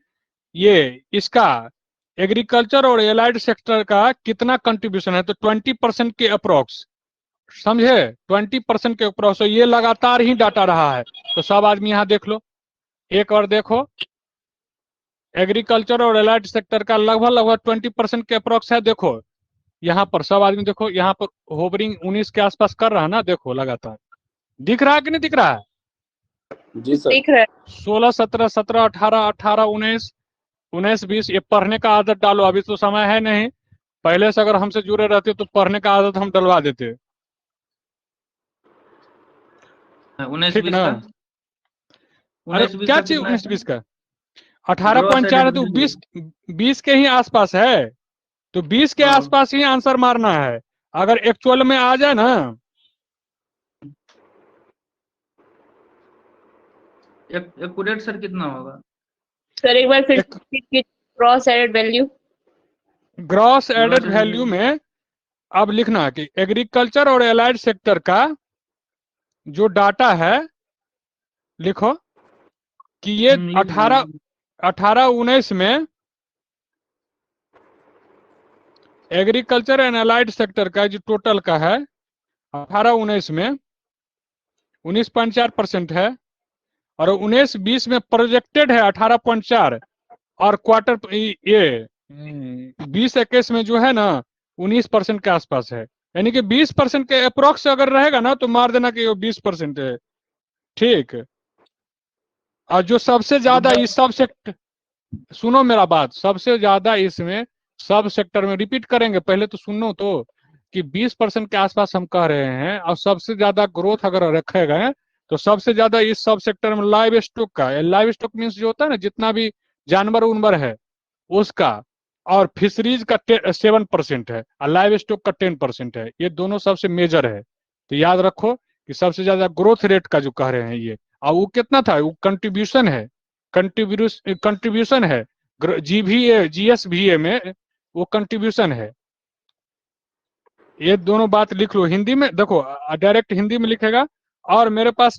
ये इसका एग्रीकल्चर और एलाइड सेक्टर का कितना कंट्रीब्यूशन है, तो 20% के अप्रोक्स, समझे, 20% के अप्रोक्स। तो ये लगातार ही डाटा रहा है, तो सब आदमी यहाँ देख लो, एक और देखो, एग्रीकल्चर और एलाइड सेक्टर का लगभग 20% के अप्रोक्स है। देखो यहाँ पर सब आदमी देखो, यहाँ पर होवरिंग 19 के आसपास कर रहा है ना, देखो लगातार दिख रहा है कि नहीं दिख रहा है, जी सर। दिख रहा है। 16, 17, 17, 18, 18, 19, 19-20 ये पढ़ने का आदत डालो, अभी तो समय है नहीं, पहले से अगर हमसे जुड़े रहते तो पढ़ने का आदत हम डलवा देते। 19 ठीक 20 ना? का अरे 19 20 क्या का चाहिए कितना 19-20 है? का? 18.4 है तो 20 के ही आसपास है, तो 20 के आसपास ही आंसर मारना है। अगर एक्चुअल में आ जाए ना, एक्यूरेट सर कितना होगा? सर एक बार फिर एक cross added value. Gross added Gross added value में अब लिखना है कि एग्रीकल्चर और एलाइड सेक्टर का जो डाटा है, लिखो कि ये लिख दिए। 18-19 में एग्रीकल्चर एंड एलाइड सेक्टर का जो टोटल का है 18-19 में 19.4% है, और 19-20 में प्रोजेक्टेड है 18.4, और क्वार्टर ये 20-21 में जो है ना 19% के आसपास है। यानी कि 20% के अप्रोक्स अगर रहेगा ना तो मार देना कि वो 20% है। ठीक। और जो सबसे ज्यादा इस सब सेक्टर, सुनो मेरा बात, सबसे ज्यादा इसमें सब सेक्टर में रिपीट करेंगे, पहले तो सुनो तो, कि 20% के आसपास हम कह रहे हैं, और सबसे ज्यादा ग्रोथ अगर रखे गए तो सबसे ज्यादा इस सब सेक्टर में लाइव स्टॉक का, लाइव स्टॉक मीन्स जो होता है ना, जितना भी जानवर उनवर है उसका, और फिशरीज का 7% है, और लाइव स्टॉक का 10% है। ये दोनों सबसे मेजर है, तो याद रखो कि सबसे ज्यादा ग्रोथ रेट का जो कह रहे हैं ये, और वो कितना था, वो कंट्रीब्यूशन है, कंट्रीब्यूशन है, जीवीए जीएसवीए में वो कंट्रीब्यूशन है। ये दोनों बात लिख लो हिंदी में, देखो डायरेक्ट हिंदी में लिखेगा। और मेरे पास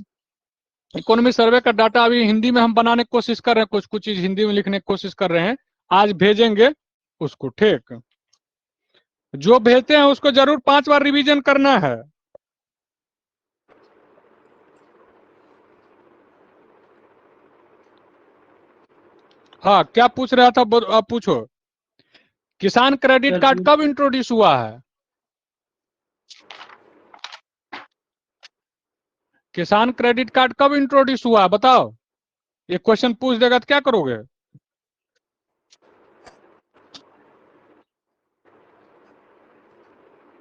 इकोनॉमी सर्वे का डाटा अभी हिंदी में हम बनाने की कोशिश कर रहे हैं, कुछ कुछ चीज हिंदी में लिखने की कोशिश कर रहे हैं, आज भेजेंगे उसको। ठीक, जो भेजते हैं उसको जरूर 5 बार रिवीजन करना है। हाँ, क्या पूछ रहा था आप पूछो। किसान क्रेडिट कार्ड कब इंट्रोड्यूस हुआ है? किसान क्रेडिट कार्ड कब इंट्रोड्यूस हुआ है बताओ? ये क्वेश्चन पूछ देगा तो क्या करोगे?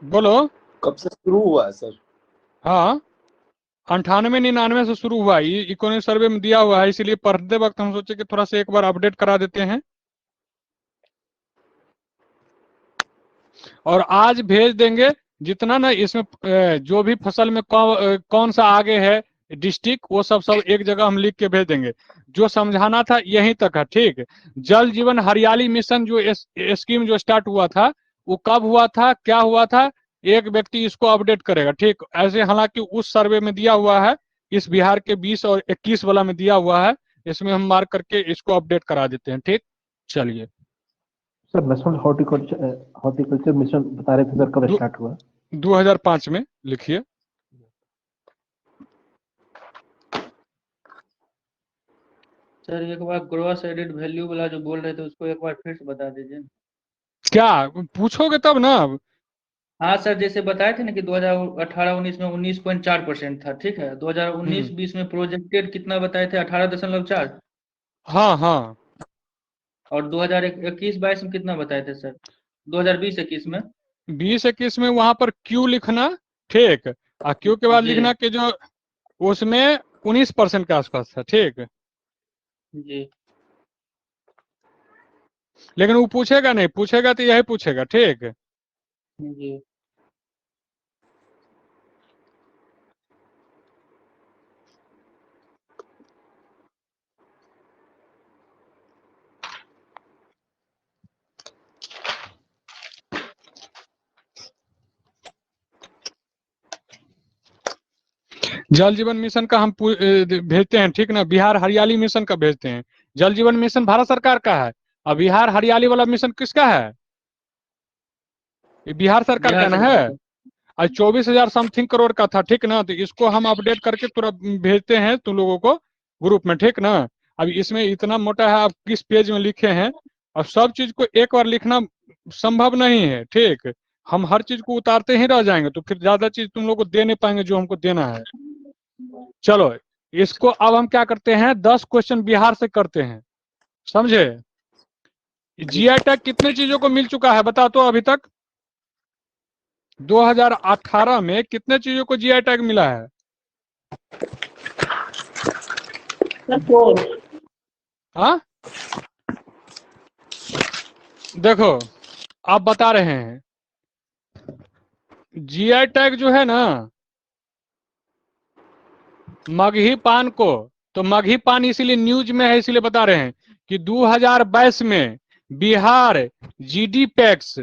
बोलो। कब से शुरू हुआ है सर? हाँ, 98-99 से शुरू हुआ, ये इकोनॉमिक सर्वे में दिया हुआ है, इसीलिए पढ़ते वक्त हम सोचे कि थोड़ा सा एक बार अपडेट करा देते हैं। और आज भेज देंगे जितना ना इसमें जो भी फसल में कौन सा आगे है डिस्ट्रिक्ट, वो सब एक जगह हम लिख के भेज देंगे। जो समझाना था यहीं तक है। ठीक, जल जीवन हरियाली मिशन जो स्कीम जो स्टार्ट हुआ था, वो कब हुआ था, क्या हुआ था, एक व्यक्ति इसको अपडेट करेगा। ठीक, ऐसे हालांकि उस सर्वे में दिया हुआ है, इस बिहार के 20 और 21 वाला में दिया हुआ है, इसमें हम मार्क करके इसको अपडेट करा देते हैं। ठीक, चलिए। सर नेशनल हॉर्टिकल्चर मिशन बता रहे थे सर, कब स्टार्ट हुआ? 2005 में लिखिए। सर एक बार ग्रॉस एडेड वैल्यू वाला जो बोल रहे थे उसको एक बार फिर से बता दीजिए। क्या पूछोगे तब ना? हाँ सर, जैसे बताए थे ना कि 2018-19 में 19.4% था, ठीक है। 2019-20 में प्रोजेक्टेड कितना बताए थे? 18.4। हाँ हाँ। और 2021-22 में कितना बताए थे सर? 2020-21 में 20-21 में वहां पर क्यू लिखना। ठीक, और क्यू के बाद जी लिखना कि जो उसमें 19% के आसपास था। ठीक, जी लेकिन वो पूछेगा नहीं, पूछेगा तो यही पूछेगा। ठीक, जी। जल जीवन मिशन का हम भेजते हैं। ठीक ना, बिहार हरियाली मिशन का भेजते हैं। जल जीवन मिशन भारत सरकार का है, और बिहार हरियाली वाला मिशन किसका है? ये बिहार सरकार का बिहार ना सरकार है। का। आज 24,000 समथिंग करोड़ का था। ठीक ना, तो इसको हम अपडेट करके तुरंत भेजते हैं तुम लोगों को ग्रुप में। ठीक ना, अब इसमें इतना मोटा है, आप किस पेज में लिखे हैं, अब सब चीज को एक बार लिखना संभव नहीं है। ठीक, हम हर चीज को उतारते ही रह जाएंगे तो फिर ज्यादा चीज तुम लोग को दे नहीं पाएंगे जो हमको देना है। चलो, इसको अब हम क्या करते हैं, 10 क्वेश्चन बिहार से करते हैं, समझे? जीआई टैग कितने चीजों को मिल चुका है बता तो अभी तक? 2018 में कितने चीजों को जीआई टैग मिला है? सर 4। हाँ, देखो आप बता रहे हैं जीआई टैग जो है ना मगही पान को, तो मगही पान इसीलिए न्यूज में है, इसीलिए बता रहे हैं कि 2022 में बिहार जीडीपैक्स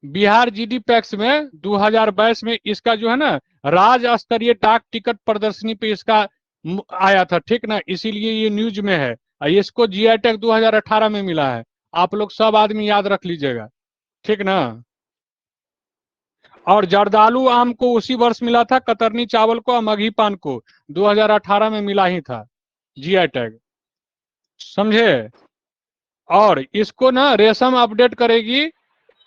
बिहार जीडीपैक्स में 2022 में इसका जो है ना राज्य स्तरीय डाक टिकट प्रदर्शनी पे इसका आया था, ठीक ना, इसीलिए ये न्यूज में है। और इसको जीआई टैग 2018 में मिला है, आप लोग सब आदमी याद रख लीजिएगा, ठीक ना। और जर्दालू आम को उसी वर्ष मिला था, कतरनी चावल को और मगही पान को 2018 में मिला ही था जीआई टैग, समझे। और इसको ना रेशम अपडेट करेगी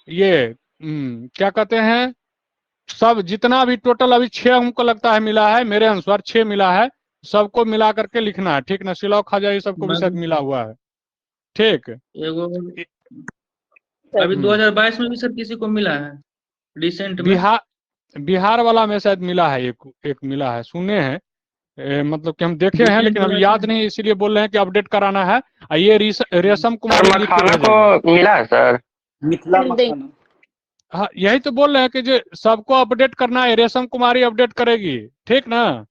ये क्या कहते हैं, सब जितना भी टोटल अभी 6 हमको लगता है मिला है, मेरे अनुसार 6 मिला है, सबको मिला करके लिखना है, ठीक ना। सिलाव खाजा ये सबको भी शायद मिला हुआ है, ठीक। एगो अभी 2022 में भी सर किसी को मिला है रिसेंट में? बिहार वाला में शायद मिला है, एक मिला है, सुने हैं मतलब कि हम देखे हैं, लेकिन अभी याद नहीं, इसीलिए बोल रहे हैं कि अपडेट कराना है। और ये रेशम कुमारी लिख के भेजेंगे। मिला है सर। मिथिला मखाना। हाँ, यही तो बोल रहे हैं कि जो सबको अपडेट करना है, रेशम कुमारी अपडेट करेगी, ठीक ना।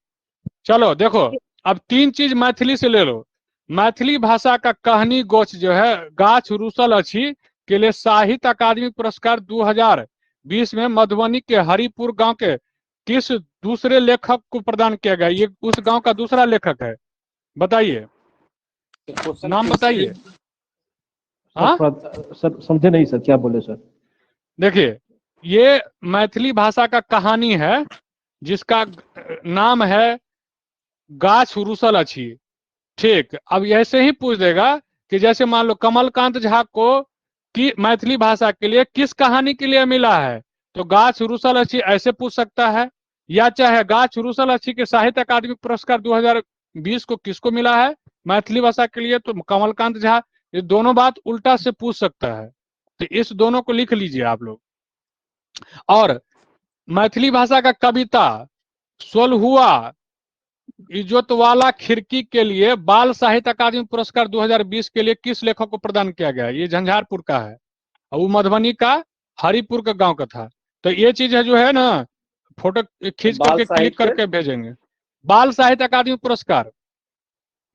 चलो देखो, अब 3 चीज मैथिली से ले लो। मैथिली भाषा का कहानी गोच जो है गाछ रुसल अछि के लिए साहित्य अकादमी पुरस्कार 2020 में मधुबनी के हरिपुर गांव के किस दूसरे लेखक को प्रदान किया गया? ये उस गांव का दूसरा लेखक है, बताइए, नाम बताइए। हाँ सर समझे नहीं सर, क्या बोले सर? देखिए, ये मैथिली भाषा का कहानी है जिसका नाम है गाछ रुसल अछि, ठीक। अब ऐसे ही पूछ देगा कि जैसे मान लो कमलकांत झा को कि मैथिली भाषा के लिए किस कहानी के लिए मिला है, तो गाछ रुसल अछि ऐसे पूछ सकता है। या चाहे गाछ रुसल अछि के साहित्य अकादमी पुरस्कार 2020 को किसको मिला है मैथिली भाषा के लिए, तो कमलकांत झा। ये दोनों बात उल्टा से पूछ सकता है, तो इस दोनों को लिख लीजिए आप लोग। और मैथिली भाषा का कविता सोलहुआ इज्जत वाला खिड़की के लिए बाल साहित्य अकादमी पुरस्कार 2020 के लिए किस लेखक को प्रदान किया गया? ये झंझारपुर का है और वो मधुबनी का हरिपुर का गांव का था। तो ये चीज है जो है ना, फोटो खींच करके क्लिक करके भेजेंगे। बाल साहित्य अकादमी पुरस्कार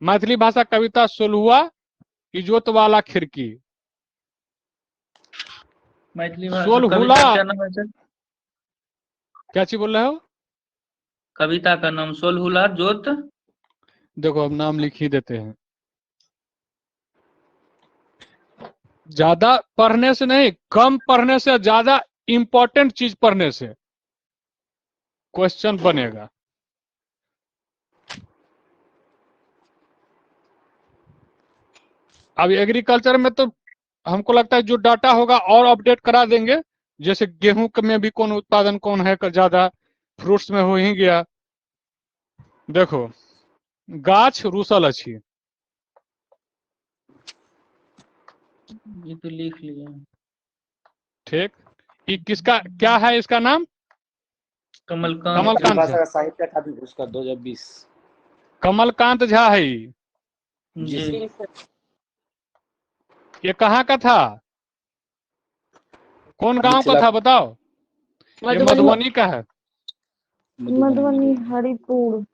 मैथिली भाषा कविता सोलहुआ इज्जत वाला खिड़की। मैथिली भाषा सोलहुला कविता क्या नाम है सर? क्या चीज बोल रहे हो? कविता का नाम सोलहुला जोत। देखो अब नाम लिख ही देते हैं, ज्यादा पढ़ने से नहीं, कम पढ़ने से, ज्यादा इंपॉर्टेंट चीज पढ़ने से क्वेश्चन बनेगा। अब एग्रीकल्चर में तो हमको लगता है जो डाटा होगा और अपडेट करा देंगे, जैसे गेहूं में भी कौन उत्पादन कौन है ज्यादा, फ्रूट्स में हो ही गया। देखो गाछ रुसल अछि, ये तो लिख लिया। ठीक। ये किसका क्या है इसका नाम? कमलकांत भाषा झा। का साहित्य अकादमी पुरस्कार 2020 कमलकांत झा है जी ये कहाँ का था, कौन गांव का था बताओ? ये मधुबनी का है। मधुबनी हरिपुर।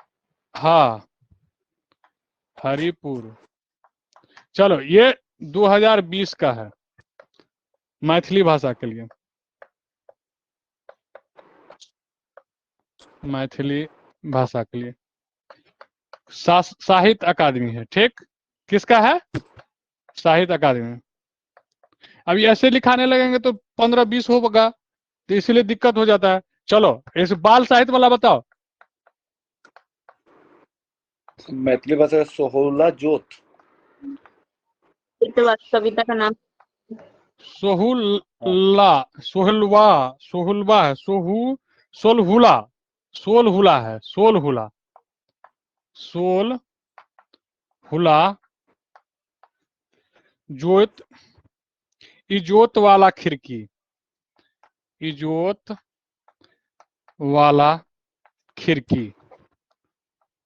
हाँ हरिपुर। चलो ये 2020 का है मैथिली भाषा के लिए, मैथिली भाषा के लिए साहित्य अकादमी है, ठीक। किसका है? साहित्य अकादमी। अब ऐसे लिखाने लगेंगे तो 15-20 होगा, तो इसलिए दिक्कत हो जाता है। चलो इस बाल साहित्य वाला बताओ। मैथिली भाषा का सोहुला जोत। कविता का नाम सोहुला सोहुलवा है, सोलहुला है, सोलहुला जोत इजोत वाला खिड़की, इजोत वाला खिड़की,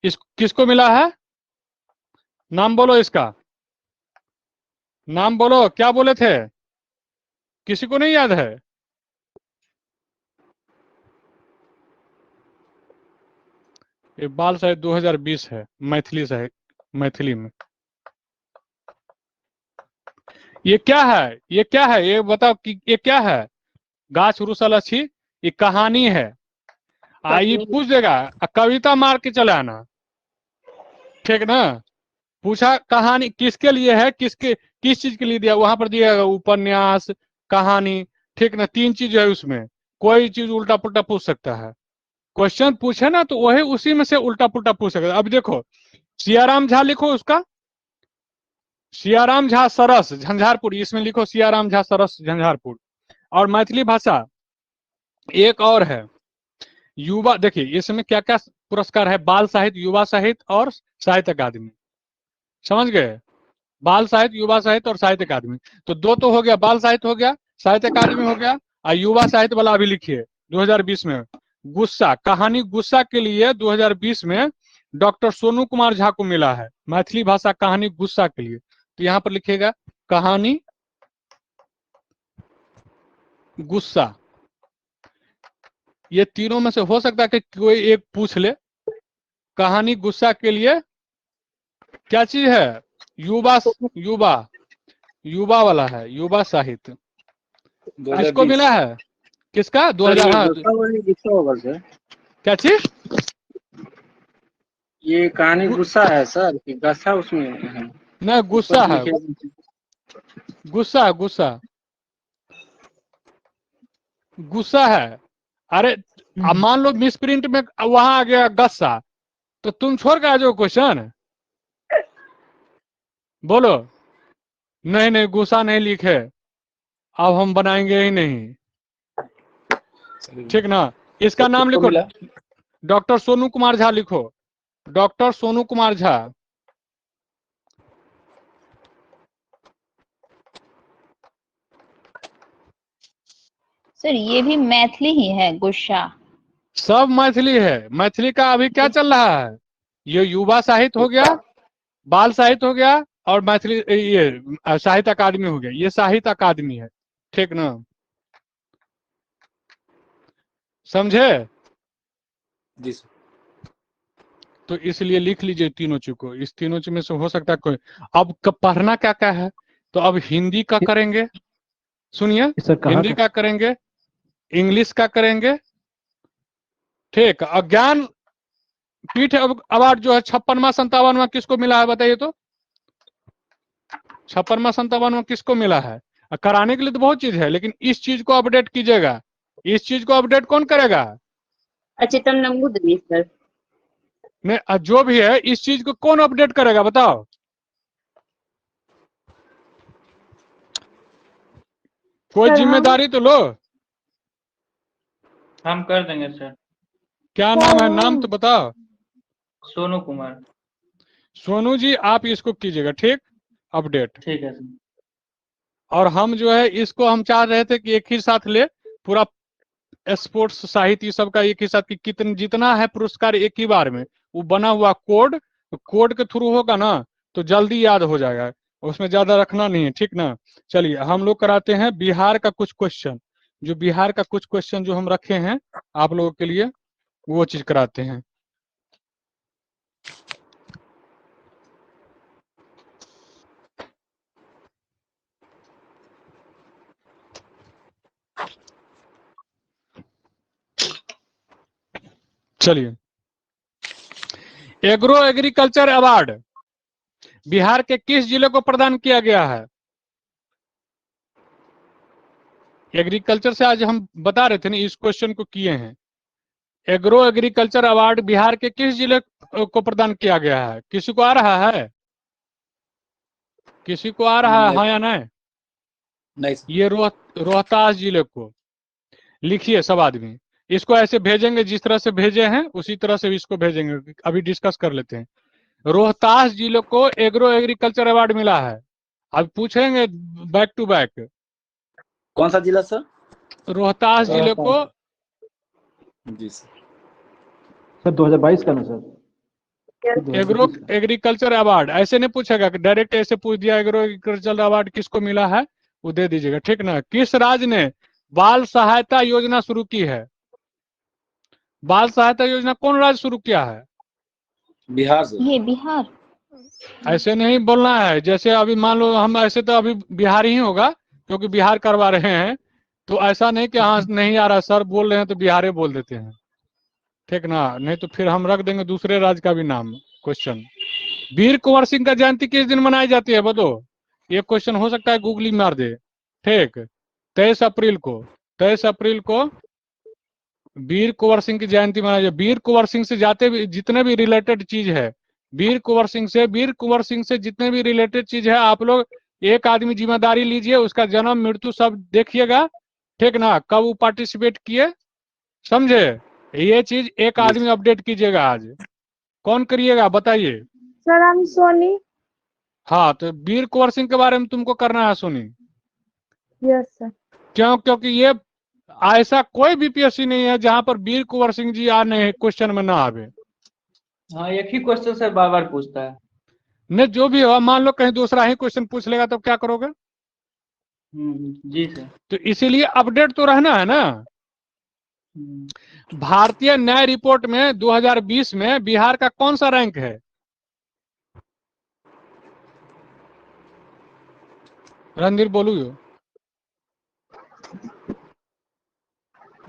इस किसको मिला है? नाम बोलो इसका, नाम बोलो, क्या बोले थे? किसी को नहीं याद है? ये बाल साहित्य 2020 है, मैथिली साहित्य, मैथिली में। ये क्या है? ये क्या है? ये बताओ कि ये क्या है? गाछ रुसल अच्छी, ये कहानी है। ये पूछ देगा, कविता मार के चले आना, ठीक ना? पूछा कहानी किसके लिए है, किसके किस चीज के लिए दिया, वहां पर दिया उपन्यास, कहानी, ठीक ना? 3 चीज है उसमें, कोई चीज उल्टा पुल्टा पूछ सकता है। क्वेश्चन पूछे ना तो वही उसी में से उल्टा पुल्टा पूछ सकता है। अब देखो, सियाराम झा लिखो उसका, सियाराम झा सरस झंझारपुर, इसमें लिखो सियाराम झा सरस झंझारपुर। और मैथिली भाषा एक और है, युवा, देखिए इसमें क्या क्या पुरस्कार है, बाल साहित्य, युवा साहित्य और साहित्य अकादमी, समझ गए? बाल साहित्य, युवा साहित्य और साहित्य अकादमी। तो 2 तो हो गया, बाल साहित्य हो गया, साहित्य अकादमी हो गया, और युवा साहित्य वाला अभी लिखिए 2020 में गुस्सा, कहानी गुस्सा के लिए 2020 में डॉक्टर सोनू कुमार झा को मिला है, मैथिली भाषा कहानी गुस्सा के लिए। तो यहां पर लिखिएगा कहानी गुस्सा। ये तीनों में से हो सकता है कि कोई एक पूछ ले। कहानी गुस्सा के लिए क्या चीज है? युवा, युवा, युवा वाला है, युवा साहित्य। किसको 2020 मिला है? किसका? 2000, हाँ, गुस्सा होगा सर, क्या चीज? ये कहानी गुस्सा है सर कि गस्सा उसमें है? नहीं, गुस्सा ऊपर है, लिखे गुस्सा है, गुस्सा, गुस्सा है। अरे अब मान लो मिस प्रिंट में वहां आ गया गस्सा, तो तुम छोड़ के आ जाओ क्वेश्चन, बोलो नहीं नहीं गुस्सा नहीं लिखे, अब हम बनाएंगे ही नहीं, ठीक ना? इसका नाम किसको लिखो, मिला? डॉक्टर सोनू कुमार झा लिखो, डॉक्टर सोनू कुमार झा। सर ये भी मैथिली ही है, गुस्सा। सब मैथिली है। मैथिली का अभी क्या चल रहा है? ये युवा साहित्य हो गया, बाल साहित्य हो गया, और मैथिली ये साहित्य अकादमी हो गया, ये साहित्य अकादमी है, ठीक ना? समझे? जी सर। तो इसलिए लिख लीजिए तीनों चीज को, इस तीनों चीज में से हो सकता है कोई। अब पढ़ना क्या क्या है, तो अब हिंदी का करेंगे, सुनिए, सर कहाँ हिंदी का करेंगे, इंग्लिश का करेंगे, ठीक। अज्ञान पीठ अवार्ड जो है 56वां 57वां किसको मिला है बताइए तो? 56वां 57वां किसको मिला है? कराने के लिए तो बहुत चीज है, लेकिन इस चीज को अपडेट कीजिएगा। इस चीज को अपडेट कौन करेगा? अच्युतम नंबूदरी सर। नहीं, जो भी है इस चीज को कौन अपडेट करेगा बताओ? कोई जिम्मेदारी तो लो। हम कर देंगे सर। क्या नाम है? नाम तो बताओ। सोनू कुमार। सोनू जी आप इसको कीजिएगा, ठीक, अपडेट। ठीक है सर। और हम जो है इसको हम चाह रहे थे कि एक ही साथ ले, पूरा स्पोर्ट्स साहित्य सब का एक ही साथ, कि कितने जितना है पुरस्कार एक ही बार में, वो बना हुआ कोड, कोड के थ्रू होगा ना तो जल्दी याद हो जाएगा, उसमें ज्यादा रखना नहीं है, ठीक ना? चलिए हम लोग कराते हैं बिहार का कुछ क्वेश्चन, जो बिहार का कुछ क्वेश्चन जो हम रखे हैं आप लोगों के लिए, वो चीज कराते हैं। चलिए, एग्रो एग्रीकल्चर अवार्ड बिहार के किस जिले को प्रदान किया गया है? एग्रीकल्चर से आज हम बता रहे थे ना, इस क्वेश्चन को किए हैं। एग्रो एग्रीकल्चर अवार्ड बिहार के किस जिले को प्रदान किया गया है? किसी को आ रहा है? किसी को आ रहा है, हाँ या नहीं? नहीं सर। ये रोहतास जिले को। लिखिए सब आदमी, इसको ऐसे भेजेंगे जिस तरह से भेजे हैं उसी तरह से इसको भेजेंगे, अभी डिस्कस कर लेते हैं। रोहतास जिले को एग्रो एग्रीकल्चर अवार्ड मिला है। अब पूछेंगे बैक टू बैक, कौन सा जिला सर? रोहतास जिले को जी सर। सर 2022 का ना सर? एग्रो एग्रीकल्चर अवार्ड ऐसे नहीं पूछेगा कि डायरेक्ट ऐसे पूछ दिया एग्रो एग्रीकल्चर अवार्ड किसको मिला है, वो दे दीजिएगा, ठीक ना। किस राज्य ने बाल सहायता योजना शुरू की है? बाल सहायता योजना कौन राज्य शुरू किया है? बिहार सर। ये बिहार। ऐसे नहीं बोलना है, जैसे अभी मान लो हम ऐसे तो अभी बिहार ही होगा क्योंकि बिहार करवा रहे हैं, तो ऐसा नहीं कि हाँ नहीं आ रहा सर बोल रहे हैं तो बिहार बोल देते हैं, ठीक ना। नहीं तो फिर हम रख देंगे दूसरे राज्य का भी नाम क्वेश्चन। वीर कुंवर सिंह का जयंती किस दिन मनाई जाती है बताओ? ये क्वेश्चन हो सकता है गूगली मार दे, ठीक। 23 अप्रैल को, 23 अप्रैल को वीर कुंवर सिंह की जयंती मनाई जाए। वीर कुंवर सिंह से जाते भी जितने भी रिलेटेड चीज है, वीर कुंवर सिंह से जितने भी रिलेटेड चीज है, आप लोग एक आदमी जिम्मेदारी लीजिए, उसका जन्म मृत्यु सब देखिएगा, ठीक ना, कब वो पार्टिसिपेट किए, समझे। ये चीज एक आदमी अपडेट कीजिएगा आज। कौन करिएगा बताइए? सर हम सोनी। हाँ, तो वीर कुंवर सिंह के बारे में तुमको करना है सोनी। Yes sir. क्यों? क्योंकि ये ऐसा कोई बीपीएससी नहीं है जहां पर वीर कुंवर सिंह जी आ नहीं क्वेश्चन में ना आवे। हाँ, एक ही क्वेश्चन सर बार बार पूछता है। नहीं, जो भी हो, मान लो कहीं दूसरा ही क्वेश्चन पूछ लेगा तब क्या करोगे? जी सर। तो इसीलिए अपडेट तो रहना है ना। भारतीय न्याय रिपोर्ट में 2020 में बिहार का कौन सा रैंक है? रणधीर बोलू यो।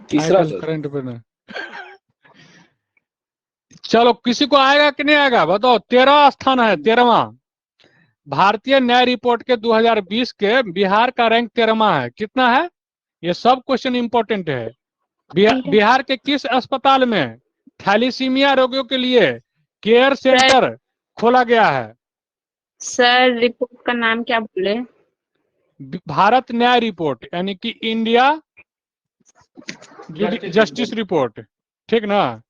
तीसरा सर। करंट पे ना। चलो, किसी को आएगा कि नहीं आएगा बताओ? 13वां स्थान है, 13वां। भारतीय न्याय रिपोर्ट के 2020 के बिहार का रैंक 13वां है। कितना है? ये सब क्वेश्चन इंपॉर्टेंट है। बिहार के किस अस्पताल में थैलीसीमिया रोगियों के लिए केयर सेंटर खोला गया है? सर रिपोर्ट का नाम क्या बोले? भारत न्याय रिपोर्ट, यानी कि इंडिया जस्टिस रिपोर्ट, ठीक ना।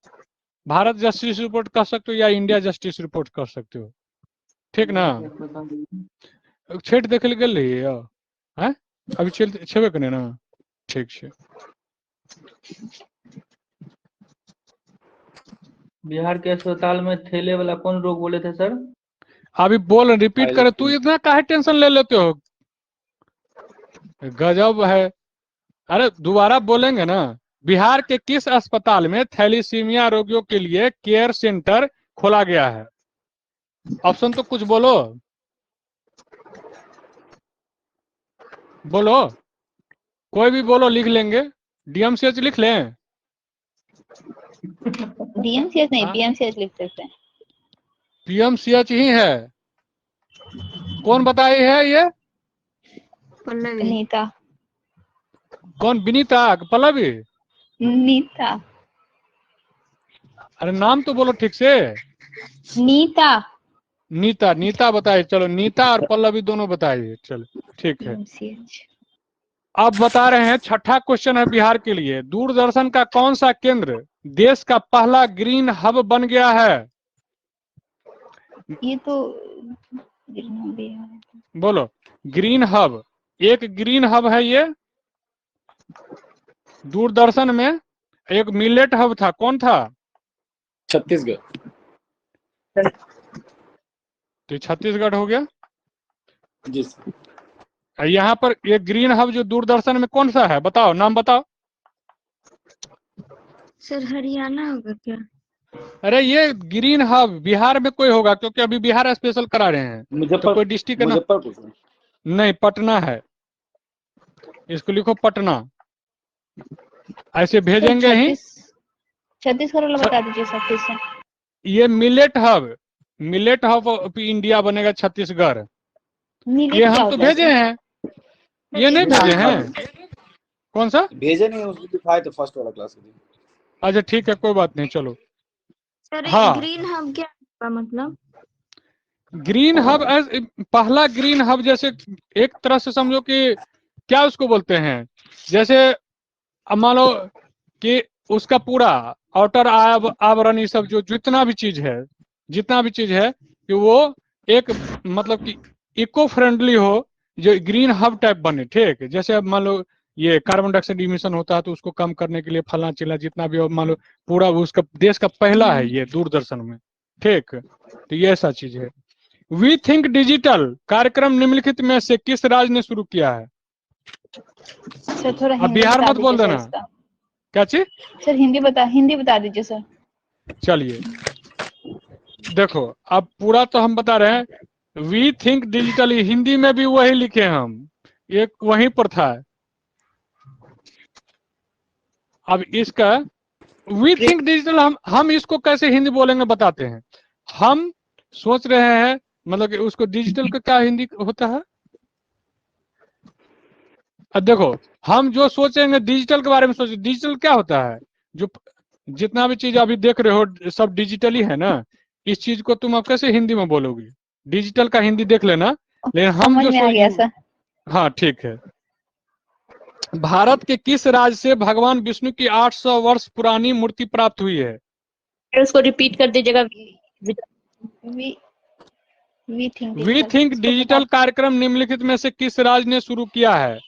भारत जस्टिस रिपोर्ट कर सकते हो या इंडिया जस्टिस रिपोर्ट कर सकते हो, ठीक ना। छेट देख गल रही है अभी छेबे कने ना, ठीक है। बिहार के अस्पताल में थैले वाला कौन रोग बोले थे सर? अभी बोल रिपीट करे, तू इतना काहे टेंशन ले लेते हो? गजब है। अरे दोबारा बोलेंगे ना। बिहार के किस अस्पताल में थैलीसीमिया रोगियों के लिए केयर सेंटर खोला गया है? ऑप्शन तो कुछ बोलो, बोलो, कोई भी बोलो, लिख लेंगे। डीएमसीएच लिख लें? डीएमसीएच नहीं, पीएमसीएच लिख सकते हैं। पीएमसीएच ही है। कौन बताई है ये? नीता। कौन? विनीता? पल्लवी? नीता। अरे नाम तो बोलो ठीक से। नीता। नीता, नीता बताइए। चलो, नीता और पल्लवी दोनों बताइए, चलो ठीक है। अब बता रहे हैं, छठा क्वेश्चन है बिहार के लिए। दूरदर्शन का कौन सा केंद्र देश का पहला ग्रीन हब बन गया है? ये तो बोलो। ग्रीन हब, एक ग्रीन हब है ये दूरदर्शन में। एक मिलेट हब था, कौन था? छत्तीसगढ़। तो छत्तीसगढ़ हो गया जी सर। यहाँ पर ये ग्रीन हब जो दूरदर्शन में कौन सा है बताओ, नाम बताओ। सर हरियाणा होगा क्या? अरे ये ग्रीन हब बिहार में कोई होगा, क्योंकि अभी बिहार स्पेशल करा रहे हैं, तो कोई डिस्ट्रिक्ट का मुजफ्फरपुर नहीं, पटना है। इसको लिखो पटना, ऐसे भेजेंगे ही। छत्तीसगढ़ वाला बता दीजिए सब फिर से। ये मिलेट हब ऑफ इंडिया बनेगा छत्तीसगढ़। ये हम तो भेजे हैं, ये नहीं भेजे हैं। कौन सा भेजे नहीं? उसको दिखाए तो फर्स्ट वाला क्लास में। अच्छा ठीक है, कोई बात नहीं, चलो। सर हाँ, ग्रीन हब क्या है मतलब? ग्रीन हब पहला ग्रीन हब, जैसे एक तरह से समझो कि क्या उसको बोलते हैं, जैसे अब मान लो कि उसका पूरा आउटर आवरण, ये सब जो जितना भी चीज है कि वो एक मतलब कि इको फ्रेंडली हो, जो ग्रीन हब टाइप बने, ठीक। जैसे अब मान लो ये कार्बन डाइऑक्साइड इमिशन होता है तो उसको कम करने के लिए फलना चिल्ला जितना भी हो, मान लो पूरा उसका देश का पहला है ये दूरदर्शन में, ठीक। तो ये ऐसा चीज है। वी थिंक डिजिटल कार्यक्रम निम्नलिखित में से किस राज्य ने शुरू किया है? सर थोड़ा अब हिंदी बिहार बता मत बोल दीजिए सर देना। इसका। क्या चीज? सर हिंदी बता दीजिए सर। चलिए देखो, अब पूरा तो हम बता रहे हैं। वी थिंक डिजिटली, हिंदी में भी वही लिखे हम, एक वहीं पर था। अब इसका वी थिंक डिजिटल हम इसको कैसे हिंदी बोलेंगे बताते हैं। हम सोच रहे हैं, मतलब कि उसको डिजिटल का क्या हिंदी होता है। अब देखो, हम जो सोचेंगे डिजिटल के बारे में सोचे, डिजिटल क्या होता है? जो जितना भी चीज अभी देख रहे हो सब डिजिटली है ना। इस चीज को तुम अब कैसे हिंदी में बोलोगे? डिजिटल का हिंदी देख लेना। लेकिन हम समझ जो में आ गया सर। हाँ ठीक है। भारत के किस राज्य से भगवान विष्णु की 800 वर्ष पुरानी मूर्ति प्राप्त हुई है? उसको रिपीट कर दीजिएगा। वी थिंक डिजिटल कार्यक्रम निम्नलिखित में से किस राज्य ने शुरू किया है?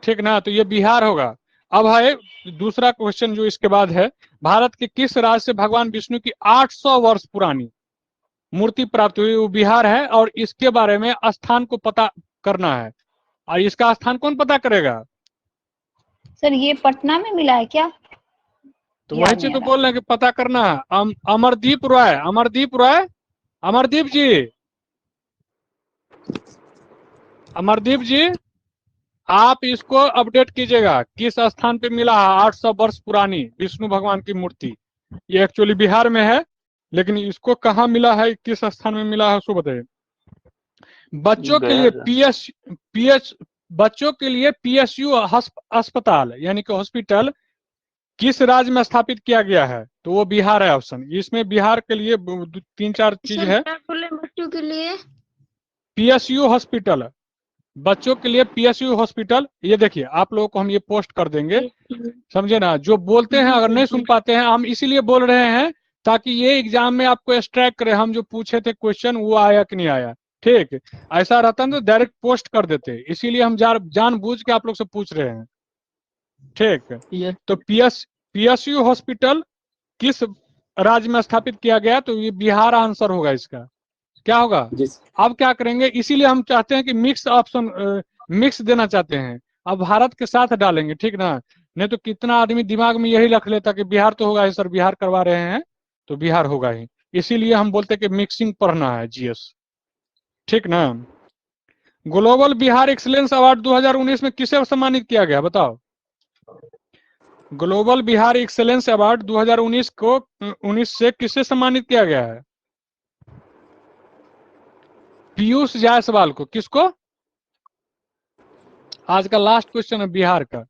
ठीक ना, तो ये बिहार होगा। अब है दूसरा क्वेश्चन जो इसके बाद है, भारत के किस राज्य से भगवान विष्णु की 800 वर्ष पुरानी मूर्ति प्राप्त हुई? वो बिहार है। और इसके बारे में स्थान को पता करना है। और इसका स्थान कौन पता करेगा? सर ये पटना में मिला है क्या? तो वही चीज तो बोल रहे हैं कि पता करना है। अमरदीप रॉय, अमरदीप जी आप इसको अपडेट कीजिएगा, किस स्थान पे मिला है 800 वर्ष पुरानी विष्णु भगवान की मूर्ति। ये एक्चुअली बिहार में है, लेकिन इसको कहाँ मिला है, किस स्थान में मिला है उसको बताइए। बच्चों के लिए पीएसयू अस्पताल यानी कि हॉस्पिटल किस राज्य में स्थापित किया गया है? तो वो बिहार है ऑप्शन। इसमें बिहार के लिए 3-4 चीज है। बच्चों के लिए पीएसयू हॉस्पिटल, बच्चों के लिए पीएसयू हॉस्पिटल। ये देखिए, आप लोगों को हम ये पोस्ट कर देंगे, समझे ना। जो बोलते हैं अगर नहीं सुन पाते हैं, हम इसीलिए बोल रहे हैं ताकि ये एग्जाम में आपको एक्सट्रैक्ट करे। हम जो पूछे थे क्वेश्चन वो आया कि नहीं आया, ठीक। ऐसा रहता है तो डायरेक्ट पोस्ट कर देते, इसीलिए हम जानबूझ के आप लोग से पूछ रहे हैं, ठीक। तो पीएसयू हॉस्पिटल किस राज्य में स्थापित किया गया? तो ये बिहार आंसर होगा इसका। क्या होगा? अब क्या करेंगे, इसीलिए हम चाहते हैं कि मिक्स ऑप्शन मिक्स देना चाहते हैं। अब भारत के साथ डालेंगे, ठीक ना। नहीं तो कितना आदमी दिमाग में यही रख लेता कि बिहार तो होगा ही सर, बिहार करवा रहे हैं तो बिहार होगा ही। इसीलिए हम बोलते हैं कि मिक्सिंग पढ़ना है जीएस, ठीक ना। ग्लोबल बिहार एक्सीलेंस अवार्ड 2019 में किसे सम्मानित किया गया बताओ? ग्लोबल बिहार एक्सीलेंस अवार्ड 2019 से किसे सम्मानित किया गया है? पीयूष जायसवाल को। किसको? आज का लास्ट क्वेश्चन है बिहार का।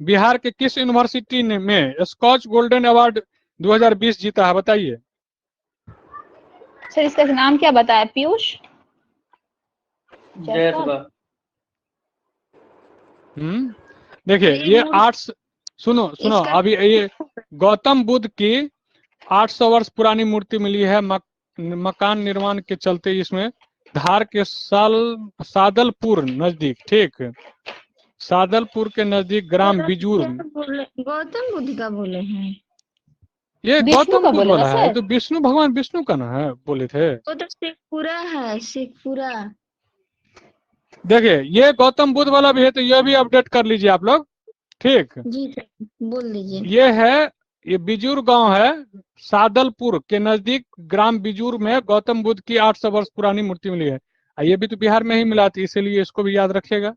बिहार के किस यूनिवर्सिटी ने में स्कॉच गोल्डन अवार्ड 2020 जीता है बताइए? सर इसका नाम क्या बताया? पीयूष जायसवाल। देखिए ये आर्ट्स, सुनो अभी ये गौतम बुद्ध की 800 वर्ष पुरानी मूर्ति मिली है मकान निर्माण के चलते। इसमें धार के सादलपुर नजदीक, ठीक, सादलपुर के नजदीक ग्राम बिजूर। गौतम बुद्ध का बोले हैं? ये गौतम बुद्ध वाला है तो विष्णु भगवान विष्णु का ना है बोले थे। वो तो शेखपुरा है, शेखपुरा। देखिए ये गौतम बुद्ध वाला भी है, तो ये भी अपडेट कर लीजिए आप लोग, ठीक। जी बोल दीजिए। ये है, ये बिजूर गांव है, सादलपुर के नजदीक ग्राम बिजूर में गौतम बुद्ध की 800 वर्ष पुरानी मूर्ति मिली है। ये भी तो बिहार में ही मिला थी, इसीलिए इसको भी याद रखिएगा,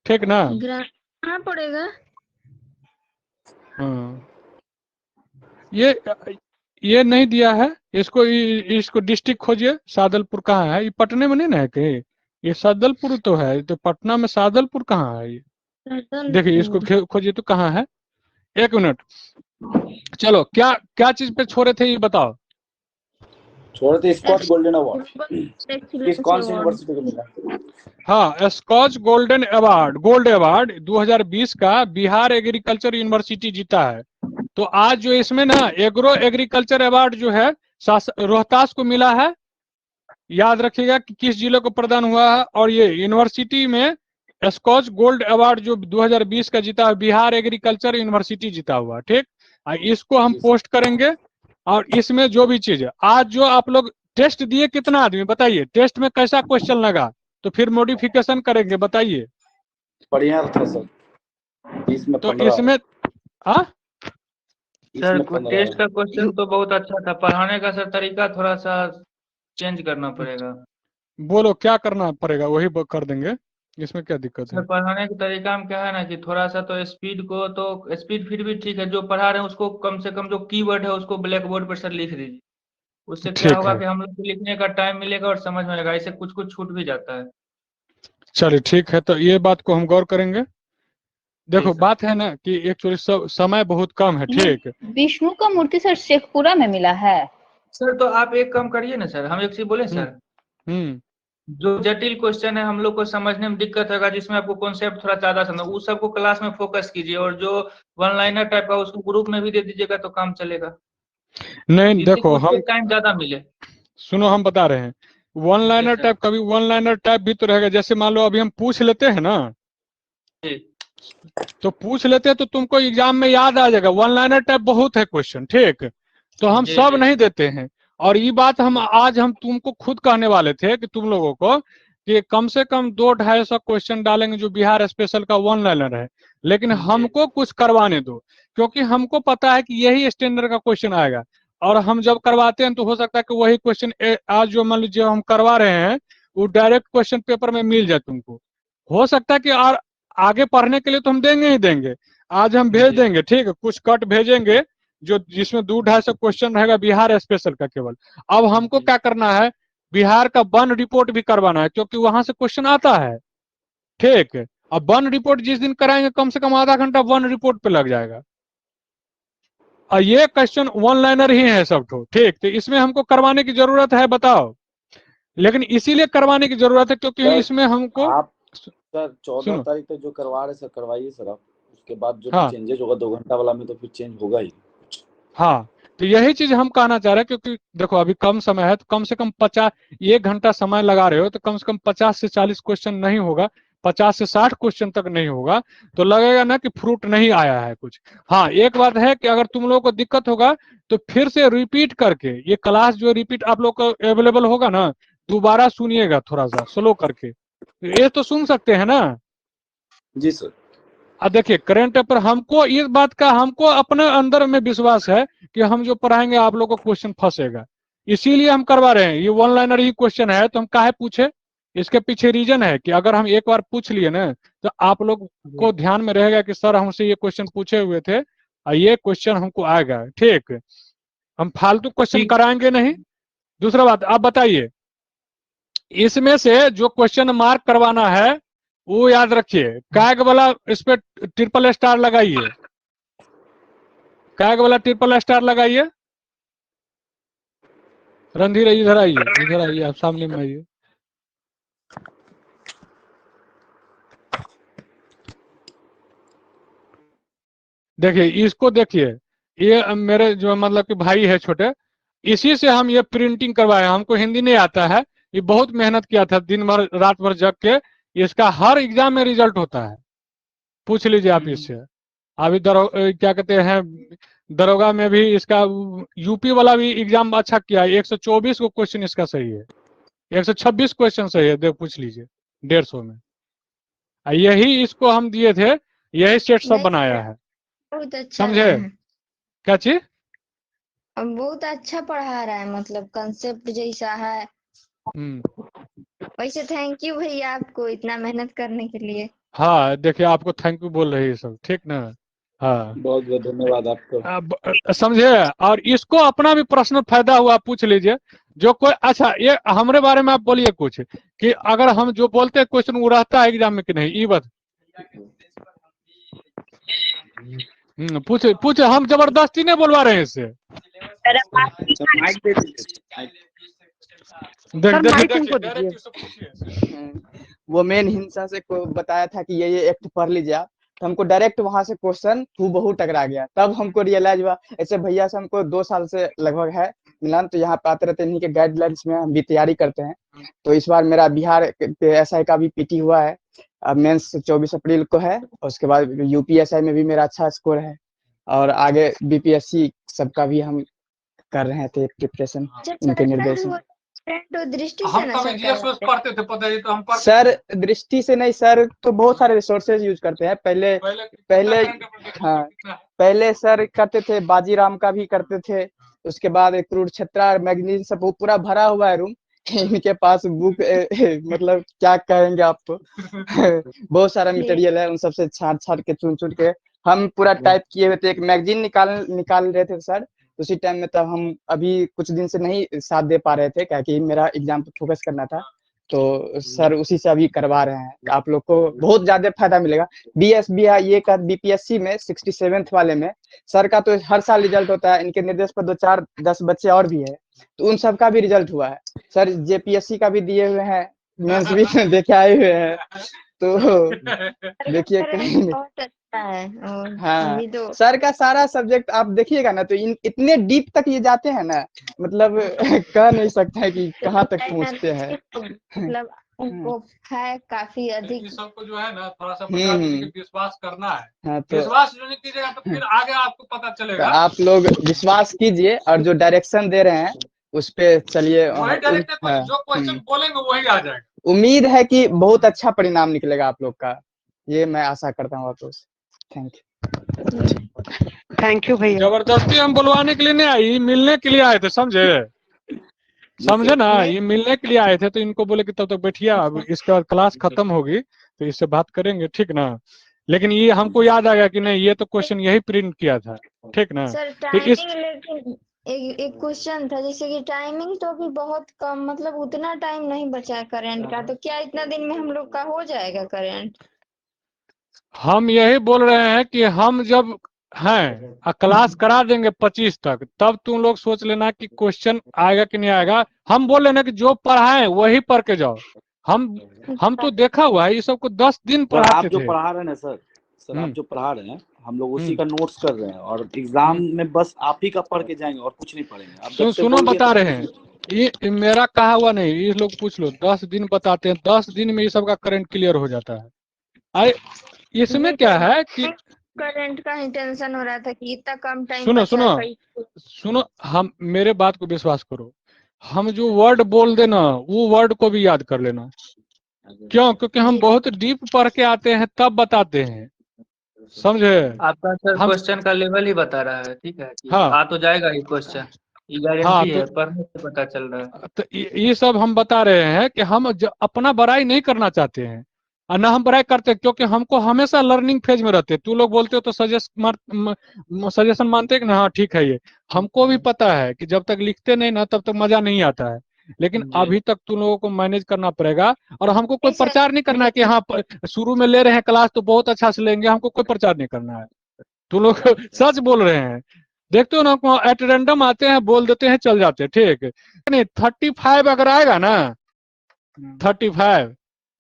ठीक ना। कहाँ पड़ेगा? हाँ ये नहीं दिया है इसको डिस्ट्रिक्ट खोजिए। सादलपुर कहाँ है? ये पटने में नहीं ना है कहीं? ये सादलपुर तो है, तो पटना में सादलपुर कहाँ है? ये देखिए, इसको खोजिए तो कहाँ है। 1 मिनट, चलो क्या चीज पे छोड़े थे ये बताओ। छोड़े थे स्कॉच गोल्डन अवार्ड, किस कौन सी यूनिवर्सिटी को मिला? हाँ, स्कॉच गोल्ड अवार्ड 2020 का बिहार एग्रीकल्चर यूनिवर्सिटी जीता है। तो आज जो इसमें ना एग्रो एग्रीकल्चर अवार्ड जो है रोहतास को मिला है। याद रखिएगा कि किस जिले को प्रदान हुआ है। और ये यूनिवर्सिटी में स्कॉच गोल्ड अवार्ड जो 2020 का जीता है, बिहार एग्रीकल्चर यूनिवर्सिटी जीता हुआ, ठीक। इसको हम पोस्ट करेंगे। और इसमें जो भी चीज है, आज जो आप लोग टेस्ट दिए कितना आदमी बताइए, टेस्ट में कैसा क्वेश्चन लगा, तो फिर मॉडिफिकेशन करेंगे, बताइए। बढ़िया था सर, 20 में तो 15। इसमें हाँ सर इसमें 15 टेस्ट का क्वेश्चन तो बहुत अच्छा था, पढ़ाने का सर तरीका थोड़ा सा चेंज करना पड़ेगा। बोलो क्या करना पड़ेगा, वही कर देंगे, इसमें क्या दिक्कत है। सर पढ़ाने के तरीका में क्या है ना कि थोड़ा सा तो स्पीड को, तो स्पीड फिर भी ठीक है, जो पढ़ा रहे हैं उसको कम से कम जो कीवर्ड है उसको ब्लैक बोर्ड पर सर लिख दीजिए। उससे क्या ठीक होगा है, कि हम लोग को लिखने का टाइम मिलेगा और समझ में आएगा, ऐसे कुछ कुछ छूट भी जाता है। चलिए ठीक है, तो ये बात को हम गौर करेंगे। देखो सर। बात है ना कि एक्चुअली समय बहुत कम है, ठीक। विष्णु का मूर्ति सर शेखपुरा में मिला है। सर तो आप एक काम करिए ना सर, हम एक चीज बोले सर, हम्म जो जटिल क्वेश्चन है हम लोग को समझने में दिक्कत होगा, जिसमें आपको कॉन्सेप्ट थोड़ा ज्यादा समझ, उस सबको क्लास में फोकस कीजिए, और जो वन लाइनर टाइप का उसको ग्रुप में भी दे दीजिएगा तो काम चलेगा, नहीं जिससे देखो, कि उसको हम टाइम ज्यादा मिले। सुनो, हम बता रहे हैं, वन लाइनर सर। टाइप, कभी वन लाइनर टाइप भी तो रहेगा। जैसे मान लो अभी हम पूछ लेते हैं ना, जी। तो पूछ लेते हैं तो तुमको एग्जाम में याद आ जाएगा। वन लाइनर टाइप बहुत है क्वेश्चन, ठीक। तो हम जी सब जी। नहीं देते हैं। और ये बात हम आज हम तुमको खुद कहने वाले थे कि तुम लोगों को कि कम से कम 200-250 क्वेश्चन डालेंगे जो बिहार स्पेशल का वन लाइनर है, लेकिन हमको कुछ करवाने दो, क्योंकि हमको पता है कि यही स्टैंडर्ड का क्वेश्चन आएगा। और हम जब करवाते हैं तो हो सकता है कि वही क्वेश्चन आज जो मान लीजिए हम करवा रहे हैं वो डायरेक्ट क्वेश्चन पेपर में मिल जाए तुमको। हो सकता है कि और आगे पढ़ने के लिए तो हम देंगे ही देंगे, आज हम भेज देंगे, ठीक है, कुछ कट भेजेंगे जो जिसमें 200-250 क्वेश्चन रहेगा बिहार स्पेशल का केवल। अब हमको क्या करना है, बिहार का वन रिपोर्ट भी करवाना है, क्योंकि वहां से क्वेश्चन आता है, ठीक है। अब वन रिपोर्ट जिस दिन कराएंगे कम से कम आधा घंटा वन रिपोर्ट पे लग जाएगा। और ये क्वेश्चन वन लाइनर ही है सब तो, ठीक। तो इसमें हमको करवाने की जरूरत है, बताओ। लेकिन इसीलिए करवाने की जरूरत है क्योंकि सर, इसमें हमको आप सर 14 सुनो, तारीख तक जो करवा रहे सर करवाइए सर आप, उसके बाद जो हाँ चेंजेस होगा 2 घंटा वाला में तो फिर चेंज होगा ही। हाँ, तो यही चीज हम कहना चाह रहे हैं, क्योंकि देखो अभी कम समय है, तो कम से कम 50, 1 घंटा समय लगा रहे हो तो कम से कम 50 से 40 क्वेश्चन नहीं होगा, 50 से 60 क्वेश्चन तक नहीं होगा, तो लगेगा ना कि फ्रूट नहीं आया है कुछ। हाँ एक बात है कि अगर तुम लोगों को दिक्कत होगा तो फिर से रिपीट करके, ये क्लास जो रिपीट आप लोग को अवेलेबल होगा ना, दोबारा सुनिएगा थोड़ा सा स्लो करके, ये तो सुन सकते हैं ना। जी सर। अब देखिए करंट अफेयर, हमको इस बात का हमको अपने अंदर में विश्वास है कि हम जो पढ़ाएंगे आप लोग को क्वेश्चन फंसेगा, इसीलिए हम करवा रहे हैं। ये वन लाइनर ही क्वेश्चन है तो हम काहे पूछे, इसके पीछे रीजन है कि अगर हम एक बार पूछ लिए ना तो आप लोग को ध्यान में रहेगा कि सर हमसे ये क्वेश्चन पूछे हुए थे और ये क्वेश्चन हमको आएगा, ठीक। हम फालतू क्वेश्चन कराएंगे नहीं। दूसरा बात, आप बताइए, इसमें से जो क्वेश्चन मार्क करवाना है वो याद रखिए, कैग वाला इस पे ट्रिपल स्टार लगाइए, कैग वाला ट्रिपल स्टार लगाइए। रणधीर इधर आइए, इधर आइए, आप सामने में आइए। देखिए इसको देखिए, ये मेरे जो मतलब कि भाई है छोटे, इसी से हम ये प्रिंटिंग करवाए। हमको हिंदी नहीं आता है, ये बहुत मेहनत किया था, दिन भर रात भर जग के, इसका हर एग्जाम में रिजल्ट होता है, पूछ लीजिए आप इससे। अभी क्या कहते हैं, दरोगा में भी इसका यूपी वाला भी एग्जाम अच्छा किया है, 124 को क्वेश्चन इसका सही है, 126 क्वेश्चन सही है, देख पूछ लीजिए 150 में। यही इसको हम दिए थे, यही सेट सब बनाया है, बहुत अच्छा समझे है। क्या चीज। बहुत अच्छा पढ़ा रहा है, मतलब कंसेप्ट जैसा है। वैसे थैंक यू भैया आपको इतना मेहनत करने के लिए। हाँ देखिए आपको थैंक यू बोल रही है सब, ठीक ना। हाँ बहुत बहुत धन्यवाद आपका। अब समझे। और इसको अपना भी पर्सनल फायदा हुआ, पूछ लीजिए जो कोई। अच्छा ये हमारे बारे में आप बोलिए कुछ, कि अगर हम जो बोलते हैं क्वेश्चन वो रहता है एग्जाम में कि नहीं, ये बात पूछे पूछे, हम जबरदस्ती नहीं बोलवा रहे हैं इससे। माइक दे दीजिए। वो मेन हिंसा से को बताया था कि ये एक्ट पढ़ लीजिए आप, तो हमको डायरेक्ट वहां से क्वेश्चन हूबहू टकरा गया। तब हमको रियलाइज हुआ, ऐसे भैया से हमको 2 साल से लगभग है मिलान, तो यहाँ पे आते रहते हैं, इन्हीं के गाइडलाइंस में हम भी तैयारी करते हैं। तो इस बार मेरा बिहार एसआई का भी पीटी हुआ है, अब मेंस 24 अप्रैल को है, और उसके बाद यूपीएसआई में भी मेरा अच्छा स्कोर है, और आगे बीपीएससी सबका भी हम कर रहे थे प्रिपरेशन उनके निर्देश में। तो दृष्टि से हम ना कभी सर जीएस पढ़ते थे, पता है, तो हम पढ़ते सर दृष्टि से नहीं सर, तो बहुत सारे रिसोर्सेज यूज करते हैं। पहले हाँ, पहले सर करते थे, बाजीराम का भी करते थे, उसके बाद कुरुक्षेत्र मैगजीन सब वो पूरा भरा हुआ है रूम इनके पास बुक मतलब क्या कहेंगे आपको बहुत सारा मटेरियल है, उन सबसे छाट छाट के चुन चुन के हम पूरा टाइप किए हुए थे। एक मैगजीन निकाल रहे थे सर उसी टाइम में, तब हम अभी कुछ दिन से नहीं साथ दे पा रहे थे, क्योंकि मेरा एग्जाम पे फोकस करना था, तो सर उसी से अभी करवा रहे हैं। आप लोग को बहुत ज्यादा फायदा मिलेगा। ये का बीपीएससी में 67th वाले में सर का तो हर साल रिजल्ट होता है, इनके निर्देश पर 2-4-10 बच्चे और भी है, तो उन सब का भी रिजल्ट हुआ है सर। जेपीएससी का भी दिए हुए हैं, मेंस भी देखे आए हुए हैं, तो देखिए कहीं बहुत अच्छा है। और हाँ अभी तो सर का सारा सब्जेक्ट आप देखिएगा ना, तो इतने डीप तक ये जाते हैं ना, मतलब कह नहीं सकते हैं कि कहाँ तक पहुँचते हैं। मतलब उनको है काफी अधिक। सबको जो है ना थोड़ा सा बता दीजिए कि विश्वास करना है। हाँ, तो विश्वास जो नहीं कीजिएगा तो फिर आगे आपको पता तो चलेगा। आप लोग विश्वास कीजिए, और जो डायरेक्शन दे रहे हैं उस पे चलिए। वही डायरेक्टर जो क्वेश्चन बोलेंगे वही आ जाएगा। उम्मीद है कि बहुत अच्छा परिणाम निकलेगा आप लोग का, ये मैं आशा करता हूँ आपको। थैंक यू भैया। जबरदस्ती हम बुलवाने के लिए नहीं आई, मिलने के लिए आए थे, समझे ना, ये मिलने के लिए आए थे, तो इनको बोले कि तब तक बैठिए, अब इसके बाद क्लास खत्म होगी तो इससे बात करेंगे, ठीक ना। लेकिन ये हमको याद आ गया कि नहीं, ये तो क्वेश्चन यही प्रिंट किया था, ठीक ना। सर तो इस टाइमिंग, लेकिन एक क्वेश्चन था, जैसे कि टाइमिंग तो अभी बहुत कम, मतलब उतना टाइम नहीं बचा है करंट का, तो क्या इतना दिन में हम लोग का हो जाएगा करंट? हम यही बोल रहे हैं कि हम जब हैं क्लास करा देंगे 25 तक, तब तुम लोग सोच लेना कि क्वेश्चन आएगा कि नहीं आएगा। हम बोल लेना कि जो पढ़ाएं वही पढ़ के जाओ। हम तो देखा हुआ है, ये सबको 10 दिन सर आप पढ़ाते जो थे। पढ़ा रहे हैं ना सर आप जो पढ़ा रहे हैं हम लोग उसी का नोट्स कर रहे हैं, और एग्जाम में बस आप ही का पढ़ के जाएंगे और कुछ नहीं पढ़ेंगे। आप जब से सुनो बोल दिए बता तब रहे हैं, ये मेरा कहा हुआ नहीं, ये लोग पूछ लो, 10 दिन बताते हैं, 10 दिन में ये सब का करंट क्लियर हो जाता है। अरे इसमें क्या है कि करंट का ही टेंशन हो रहा था कि इतना कम टाइम सुनो बचा सुनो है। सुनो, हम मेरे बात को विश्वास करो, हम जो वर्ड बोल देना वो वर्ड को भी याद कर लेना। क्यों? क्योंकि हम बहुत डीप पढ़ के आते हैं तब बताते हैं, समझे। आपका सर हम क्वेश्चन का लेवल ही बता रहा है, ठीक है कि हाँ आ तो जाएगा ही क्वेश्चन, ये हाँ, गारंटी तो है, पढ़ने से पता चल रहा है। ये सब हम बता रहे हैं कि हम अपना बड़ाई नहीं करना चाहते हैं, और ना हम बड़ाई करते हैं, क्योंकि हमको हमेशा लर्निंग फेज में रहते हैं। तू लोग बोलते हो तो सजेशन मानते हैं कि ना, हाँ ठीक है, ये हमको भी पता है कि जब तक लिखते नहीं ना तब तक मजा नहीं आता है, लेकिन अभी तक तुम लोगों को मैनेज करना पड़ेगा। और हमको कोई प्रचार नहीं करना है कि हाँ शुरू में ले रहे हैं क्लास तो बहुत अच्छा से लेंगे, हमको कोई प्रचार नहीं करना है। तुम लोग सच बोल रहे हैं, देखते हो ना, एट रैंडम आते हैं, बोल देते हैं, चल जाते हैं, ठीक नहीं। 35 अगर आएगा ना,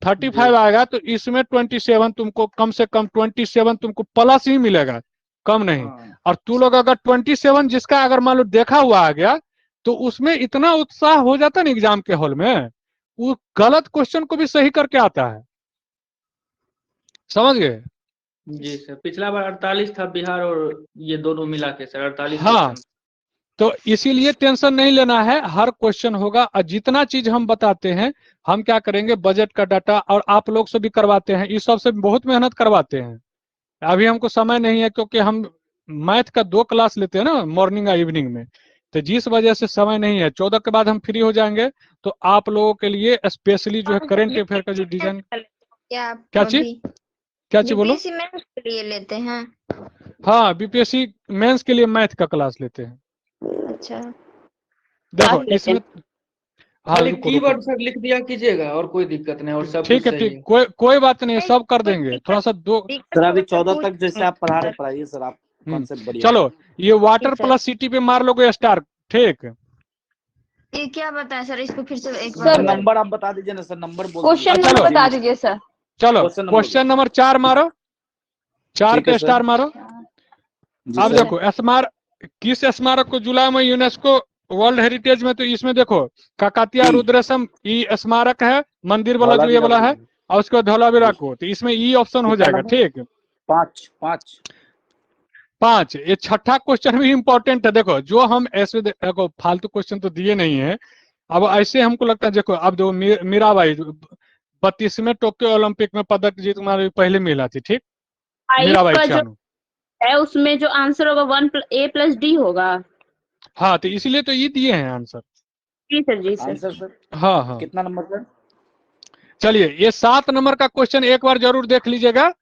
35 आएगा तो इसमें 27 तुमको, कम से कम 27 तुमको प्लस ही मिलेगा, कम नहीं। और तू लोग अगर 27 जिसका अगर मान लो देखा हुआ आ गया, तो उसमें इतना उत्साह हो जाता है ना एग्जाम के हॉल में, वो गलत क्वेश्चन को भी सही करके आता है, समझ गए। जी सर, पिछला बार 48 था बिहार और ये दोनों मिला के सर 48 हाँ, क्वेश्चन। तो इसीलिए टेंशन नहीं लेना है, हर क्वेश्चन होगा। और जितना चीज हम बताते हैं, हम क्या करेंगे, बजट का डाटा, और आप लोग से भी करवाते हैं, इस सब से बहुत मेहनत करवाते हैं। अभी हमको समय नहीं है, क्योंकि हम मैथ का 2 क्लास लेते हैं ना, मॉर्निंग और इवनिंग में, तो जिस वजह से समय नहीं है। 14 के बाद हम फ्री हो जाएंगे, तो आप लोगों के लिए स्पेशली जो है करंट अफेयर का जो डिजाइन, क्या चीज बोलो। बीपीएससी मेंस के लिए लेते हैं? हाँ, बीपीएससी मेंस के लिए मैथ का क्लास लेते हैं। अच्छा, देखो इसमें खाली कीवर्ड सर लिख दिया कीजिएगा और कोई दिक्कत नहीं, और सब ठीक है, ठीक, कोई बात नहीं, सब कर देंगे। थोड़ा सा सर अभी 14 तक जैसे आप पढ़ा रहे पढ़ाइए सर, आप कॉन्सेप्ट बढ़िया। चलो, ये वाटर प्लस सिटी पे मार लोगे स्टार, ठीक। ये क्या बताया सर, इसको फिर से एक सर बार नंबर आप बता दीजिए ना सर, नंबर बोल क्वेश्चन चलो। नंबर बता दीजिए सर। चलो क्वेश्चन नंबर 4 मारो, 4 पे स्टार मारो। अब देखो, किस स्मारक को जुलाई में यूनेस्को वर्ल्ड हेरिटेज में तो इसमें देखो काकातिया रुद्रेशम ई स्मारक है, मंदिर वाला जो ये वाला है, और उसके बाद धौलावीरा को, तो इसमें ई ऑप्शन हो जाएगा। ठीक, 5। ये छठा क्वेश्चन भी इंपॉर्टेंट है। देखो जो हम ऐसे देखो फालतू क्वेश्चन तो दिए नहीं है, अब ऐसे हमको लगता है, देखो अब जो मीराबाई 32वें टोक्यो ओलंपिक में पदक जीत हमारी पहले मिला थी। ठीक, मीराबाई का जो चानू है उसमें जो आंसर होगा 1+A+D होगा। हाँ, तो इसीलिए तो ये दिए हैं आंसर। जी सर, जी सर। आंसर सर हाँ हाँ, कितना नंबर सर? चलिए ये 7 नंबर का क्वेश्चन एक बार जरूर देख लीजिएगा।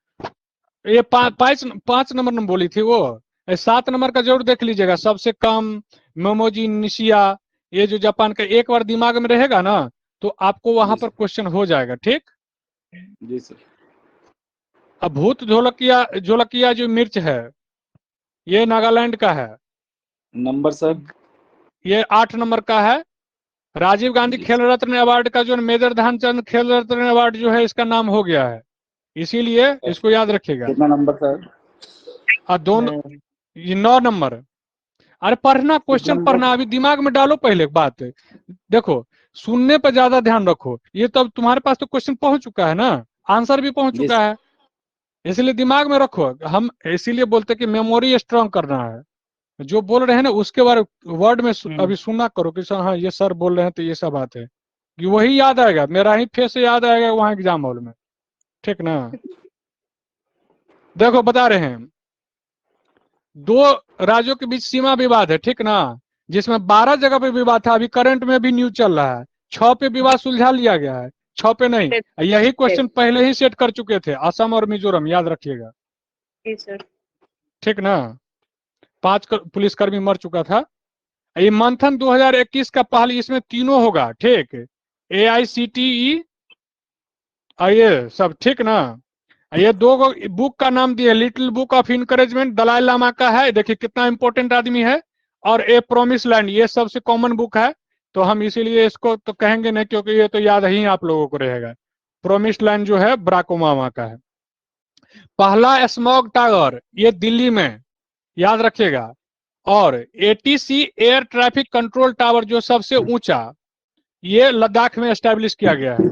ये 5 नंबर में बोली थी वो, 7 नंबर का जरूर देख लीजिएगा। सबसे कम मोमोजी निशिया, ये जो जापान का, एक बार दिमाग में रहेगा ना तो आपको वहां पर क्वेश्चन हो जाएगा। ठीक, जी सर। अब भूत जोलकिया जो मिर्च है ये नागालैंड का है। नंबर सर ये 8 नंबर का है। राजीव गांधी खेल रत्न अवार्ड का जो मेजर ध्यानचंद खेल रत्न अवार्ड जो है इसका नाम हो गया है, इसीलिए इसको याद रखिएगा। कितना नंबर सर? और दोनों ये 9 नंबर। अरे पढ़ना, क्वेश्चन पढ़ना, अभी दिमाग में डालो पहले बात। देखो सुनने पर ज्यादा ध्यान रखो, ये तो अब तुम्हारे पास तो क्वेश्चन पहुंच चुका है ना, आंसर भी पहुंच चुका है, इसलिए दिमाग में रखो। हम इसीलिए बोलते कि मेमोरी स्ट्रांग करना है, जो बोल रहे हैं ना उसके बारे वर्ड में अभी सुना करो कि हाँ ये सर बोल रहे हैं तो ये सब बात है, कि वही याद आएगा, मेरा ही फेस याद आएगा वहां एग्जाम हॉल में। ठीक ना, देखो बता रहे हैं 2 राज्यों के बीच सीमा विवाद है। ठीक ना, जिसमें 12 जगह पे विवाद था, अभी करंट में भी न्यूज चल रहा है। 6 पे विवाद सुलझा लिया गया है, 6 पे नहीं। यही क्वेश्चन पहले ही सेट कर चुके थे असम और मिजोरम, याद रखिएगा। ठीक ना, 5 पुलिसकर्मी मर चुका था। ये मंथन 2021 का पहल, इसमें तीनों होगा। ठीक, AICTE ये सब। ठीक ना, ये 2 बुक का नाम दिए, little book of encouragement Dalai Lama का है, देखिए कितना इंपॉर्टेंट आदमी है, और ए प्रोमिस लैंड ये सबसे कॉमन बुक है, तो हम इसीलिए इसको तो कहेंगे नहीं, क्योंकि ये तो याद ही आप लोगों को रहेगा। प्रोमिस लैंड जो है बराक ओबामा का है। पहला स्मॉग टावर ये दिल्ली में, याद रखिएगा। और ATC air traffic control tower जो सबसे ऊंचा, ये लद्दाख में एस्टेब्लिश किया गया है।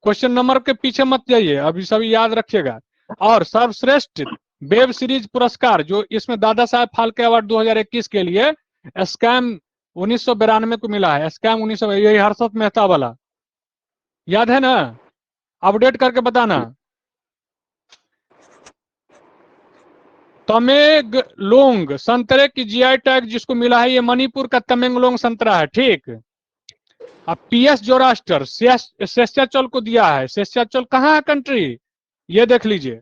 क्वेश्चन नंबर के पीछे मत जाइए, अभी सभी याद रखिएगा। और सर्वश्रेष्ठ वेब सीरीज पुरस्कार जो इसमें दादा साहब फाल्के अवार्ड 2021 के लिए स्कैम 1992 को मिला है। स्कैम 1900, यही हर्षद मेहता वाला, याद है ना? अपडेट करके बताना। तमेंगलोंग संतरे की GI टैग जिसको मिला है, ये मणिपुर का तमेंगलोंग संतरा है। ठीक, अब PS जोरास्टर शेषाचल को दिया है। शेषाचल कहाँ है कंट्री, ये देख लीजिए,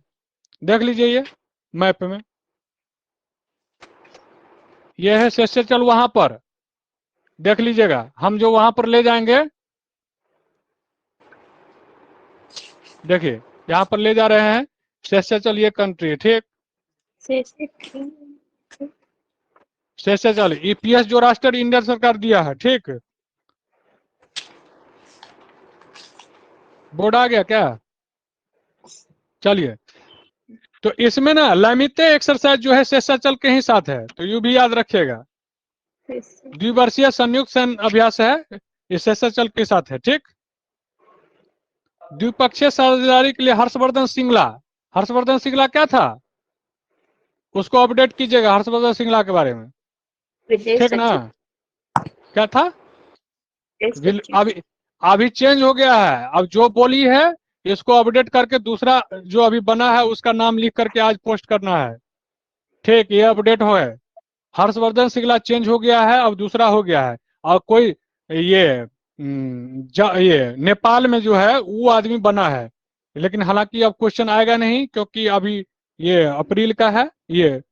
देख लीजिए ये मैप में, ये है शेषाचल, वहां पर देख लीजिएगा। हम जो वहां पर ले जाएंगे, देखिए यहाँ पर ले जा रहे हैं शेषाचल, ये कंट्री। ठीक, शेषाचल PS जोरास्टर इंडिया सरकार दिया है। ठीक, बोर्ड आ गया क्या? चलिए, तो इसमें ना लैमिते एक्सरसाइज जो है शेषाचल के ही साथ है, तो यू भी याद रखिएगा। द्विवर्षीय संयुक्त सैन्य अभ्यास है, ये शेषाचल के साथ है। ठीक, द्विपक्षीय साझेदारी के लिए हर्षवर्धन श्रृंगला क्या था, उसको अपडेट कीजिएगा हर्षवर्धन श्रृंगला के बारे में। ठीक ना, क्या था? अभी चेंज हो गया है, अब जो बोली है इसको अपडेट करके दूसरा जो अभी बना है उसका नाम लिख करके आज पोस्ट करना है। ठीक, ये अपडेट हो है, हर्षवर्धन श्रृंगला चेंज हो गया है, अब दूसरा हो गया है। और कोई ये नेपाल में जो है वो आदमी बना है, लेकिन हालांकि अब क्वेश्चन आएगा नहीं, क्योंकि अभी ये अप्रैल का है, ये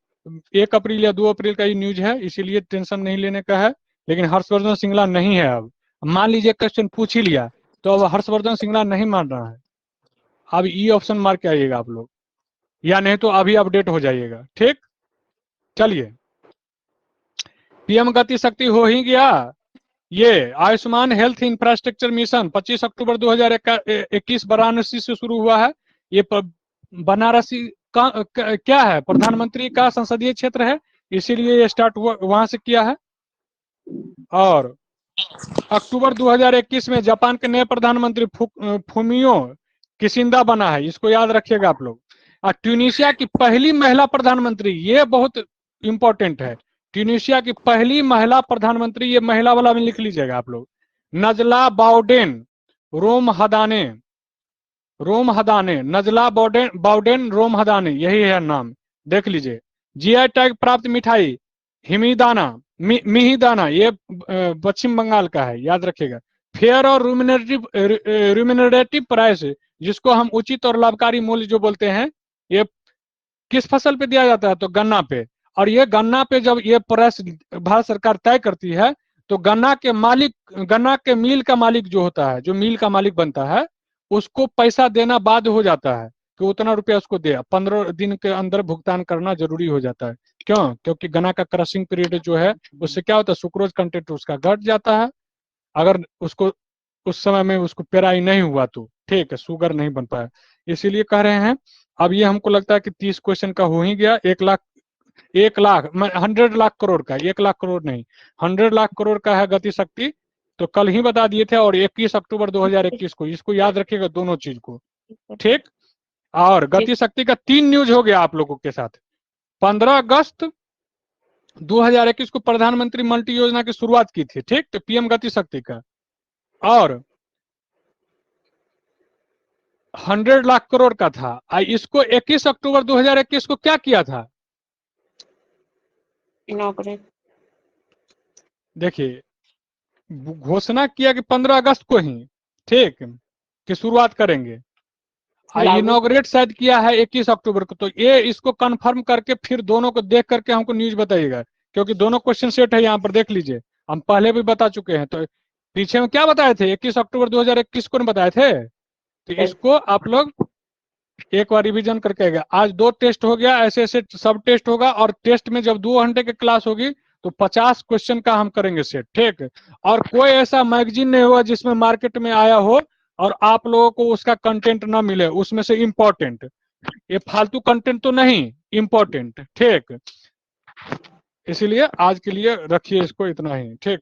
1 अप्रैल या 2 अप्रैल का ये न्यूज है, इसीलिए टेंशन नहीं लेने का है। लेकिन हर्षवर्धन श्रृंगला नहीं है। अब मान लीजिए क्वेश्चन पूछ ही लिया तो अब हर्षवर्धन श्रृंगला नहीं मान रहा है, अब ई ऑप्शन मार के आइएगा आप लोग, या नहीं तो अभी अपडेट हो जाइएगा। ठीक, चलिए, PM गति शक्ति हो ही गया। ये आयुष्मान हेल्थ इंफ्रास्ट्रक्चर मिशन 25 अक्टूबर 2021 वाराणसी से शुरू हुआ है। ये बनारसी का क्या है, प्रधानमंत्री का संसदीय क्षेत्र है, इसीलिए ये स्टार्ट वहां से किया है। और अक्टूबर 2021 में जापान के नए प्रधानमंत्री फुमियो किशिदा बना है, इसको याद रखिएगा आप लोग। और ट्यूनीशिया की पहली महिला प्रधानमंत्री, ये बहुत इंपॉर्टेंट है, ट्यूनीशिया की पहली महिला प्रधानमंत्री, ये महिला वाला में लिख लीजिएगा आप लोग, नजला बाउडेन रोम हदाने, नजला बाउडेन रोम हदाने, यही है नाम, देख लीजिए। जीआई टैग प्राप्त मिठाई मिहिदाना, ये पश्चिम बंगाल का है, याद रखिएगा। फेयर और रिम्यूनरेटिव प्राइस, जिसको हम उचित और लाभकारी मूल्य जो बोलते हैं, ये किस फसल पे दिया जाता है? तो गन्ना पे। और ये गन्ना पे जब ये प्राइस भारत सरकार तय करती है, तो गन्ना के मिल का मालिक जो होता है, जो मिल का मालिक बनता है, उसको पैसा देना बाध्य हो जाता है कि उतना रुपया उसको दे, 15 दिन के अंदर भुगतान करना जरूरी हो जाता है। क्यों? क्योंकि गन्ना का क्रशिंग पीरियड जो है, उससे क्या होता है, सुक्रोज कंटेंट उसका घट जाता है, अगर उसको उस समय में उसको पेराई नहीं हुआ तो, ठीक है, शुगर नहीं बन पाया। इसीलिए कह रहे हैं। अब ये हमको लगता है कि 30 क्वेश्चन का हो ही गया। 1 लाख 100 लाख करोड़ का, 1 लाख करोड़ नहीं, 100 लाख करोड़ का है गति शक्ति, तो कल ही बता दिए थे, और 21 अक्टूबर 2021 को, इसको याद रखिएगा दोनों चीज को, ठीक। और गति शक्ति का 3 न्यूज हो गया आप लोगों के साथ। 15 अगस्त 2021 को प्रधानमंत्री मल्टी योजना की शुरुआत की थी, ठीक, तो पीएम गति शक्ति का। और 100 लाख करोड़ का था। इसको 21 अक्टूबर 2021 को क्या किया था? इनॉग्रेट। देखिए, घोषणा किया कि 15 अगस्त को ही, ठीक, की शुरुआत करेंगे। इनॉग्रेट शायद किया है 21 अक्टूबर को। तो ये इसको कंफर्म करके फिर दोनों को देख करके हमको न्यूज बताइएगा, क्योंकि दोनों क्वेश्चन सेट है, यहाँ पर देख लीजिए, हम पहले भी बता चुके हैं। तो पीछे में क्या बताए थे? 21 अक्टूबर 2021 को बताए थे। तो इसको आप लोग एक बार रिवीजन करके आएगा। आज 2 टेस्ट हो गया, ऐसे ऐसे सब टेस्ट होगा, और टेस्ट में जब 2 घंटे की क्लास होगी तो 50 क्वेश्चन का हम करेंगे सेट, ठीक। और कोई ऐसा मैगजीन नहीं हुआ जिसमें मार्केट में आया हो और आप लोगों को उसका कंटेंट ना मिले, उसमें से इंपॉर्टेंट, ये फालतू कंटेंट तो नहीं, इंपॉर्टेंट, ठीक। इसलिए आज के लिए रखिए इसको इतना ही, ठीक।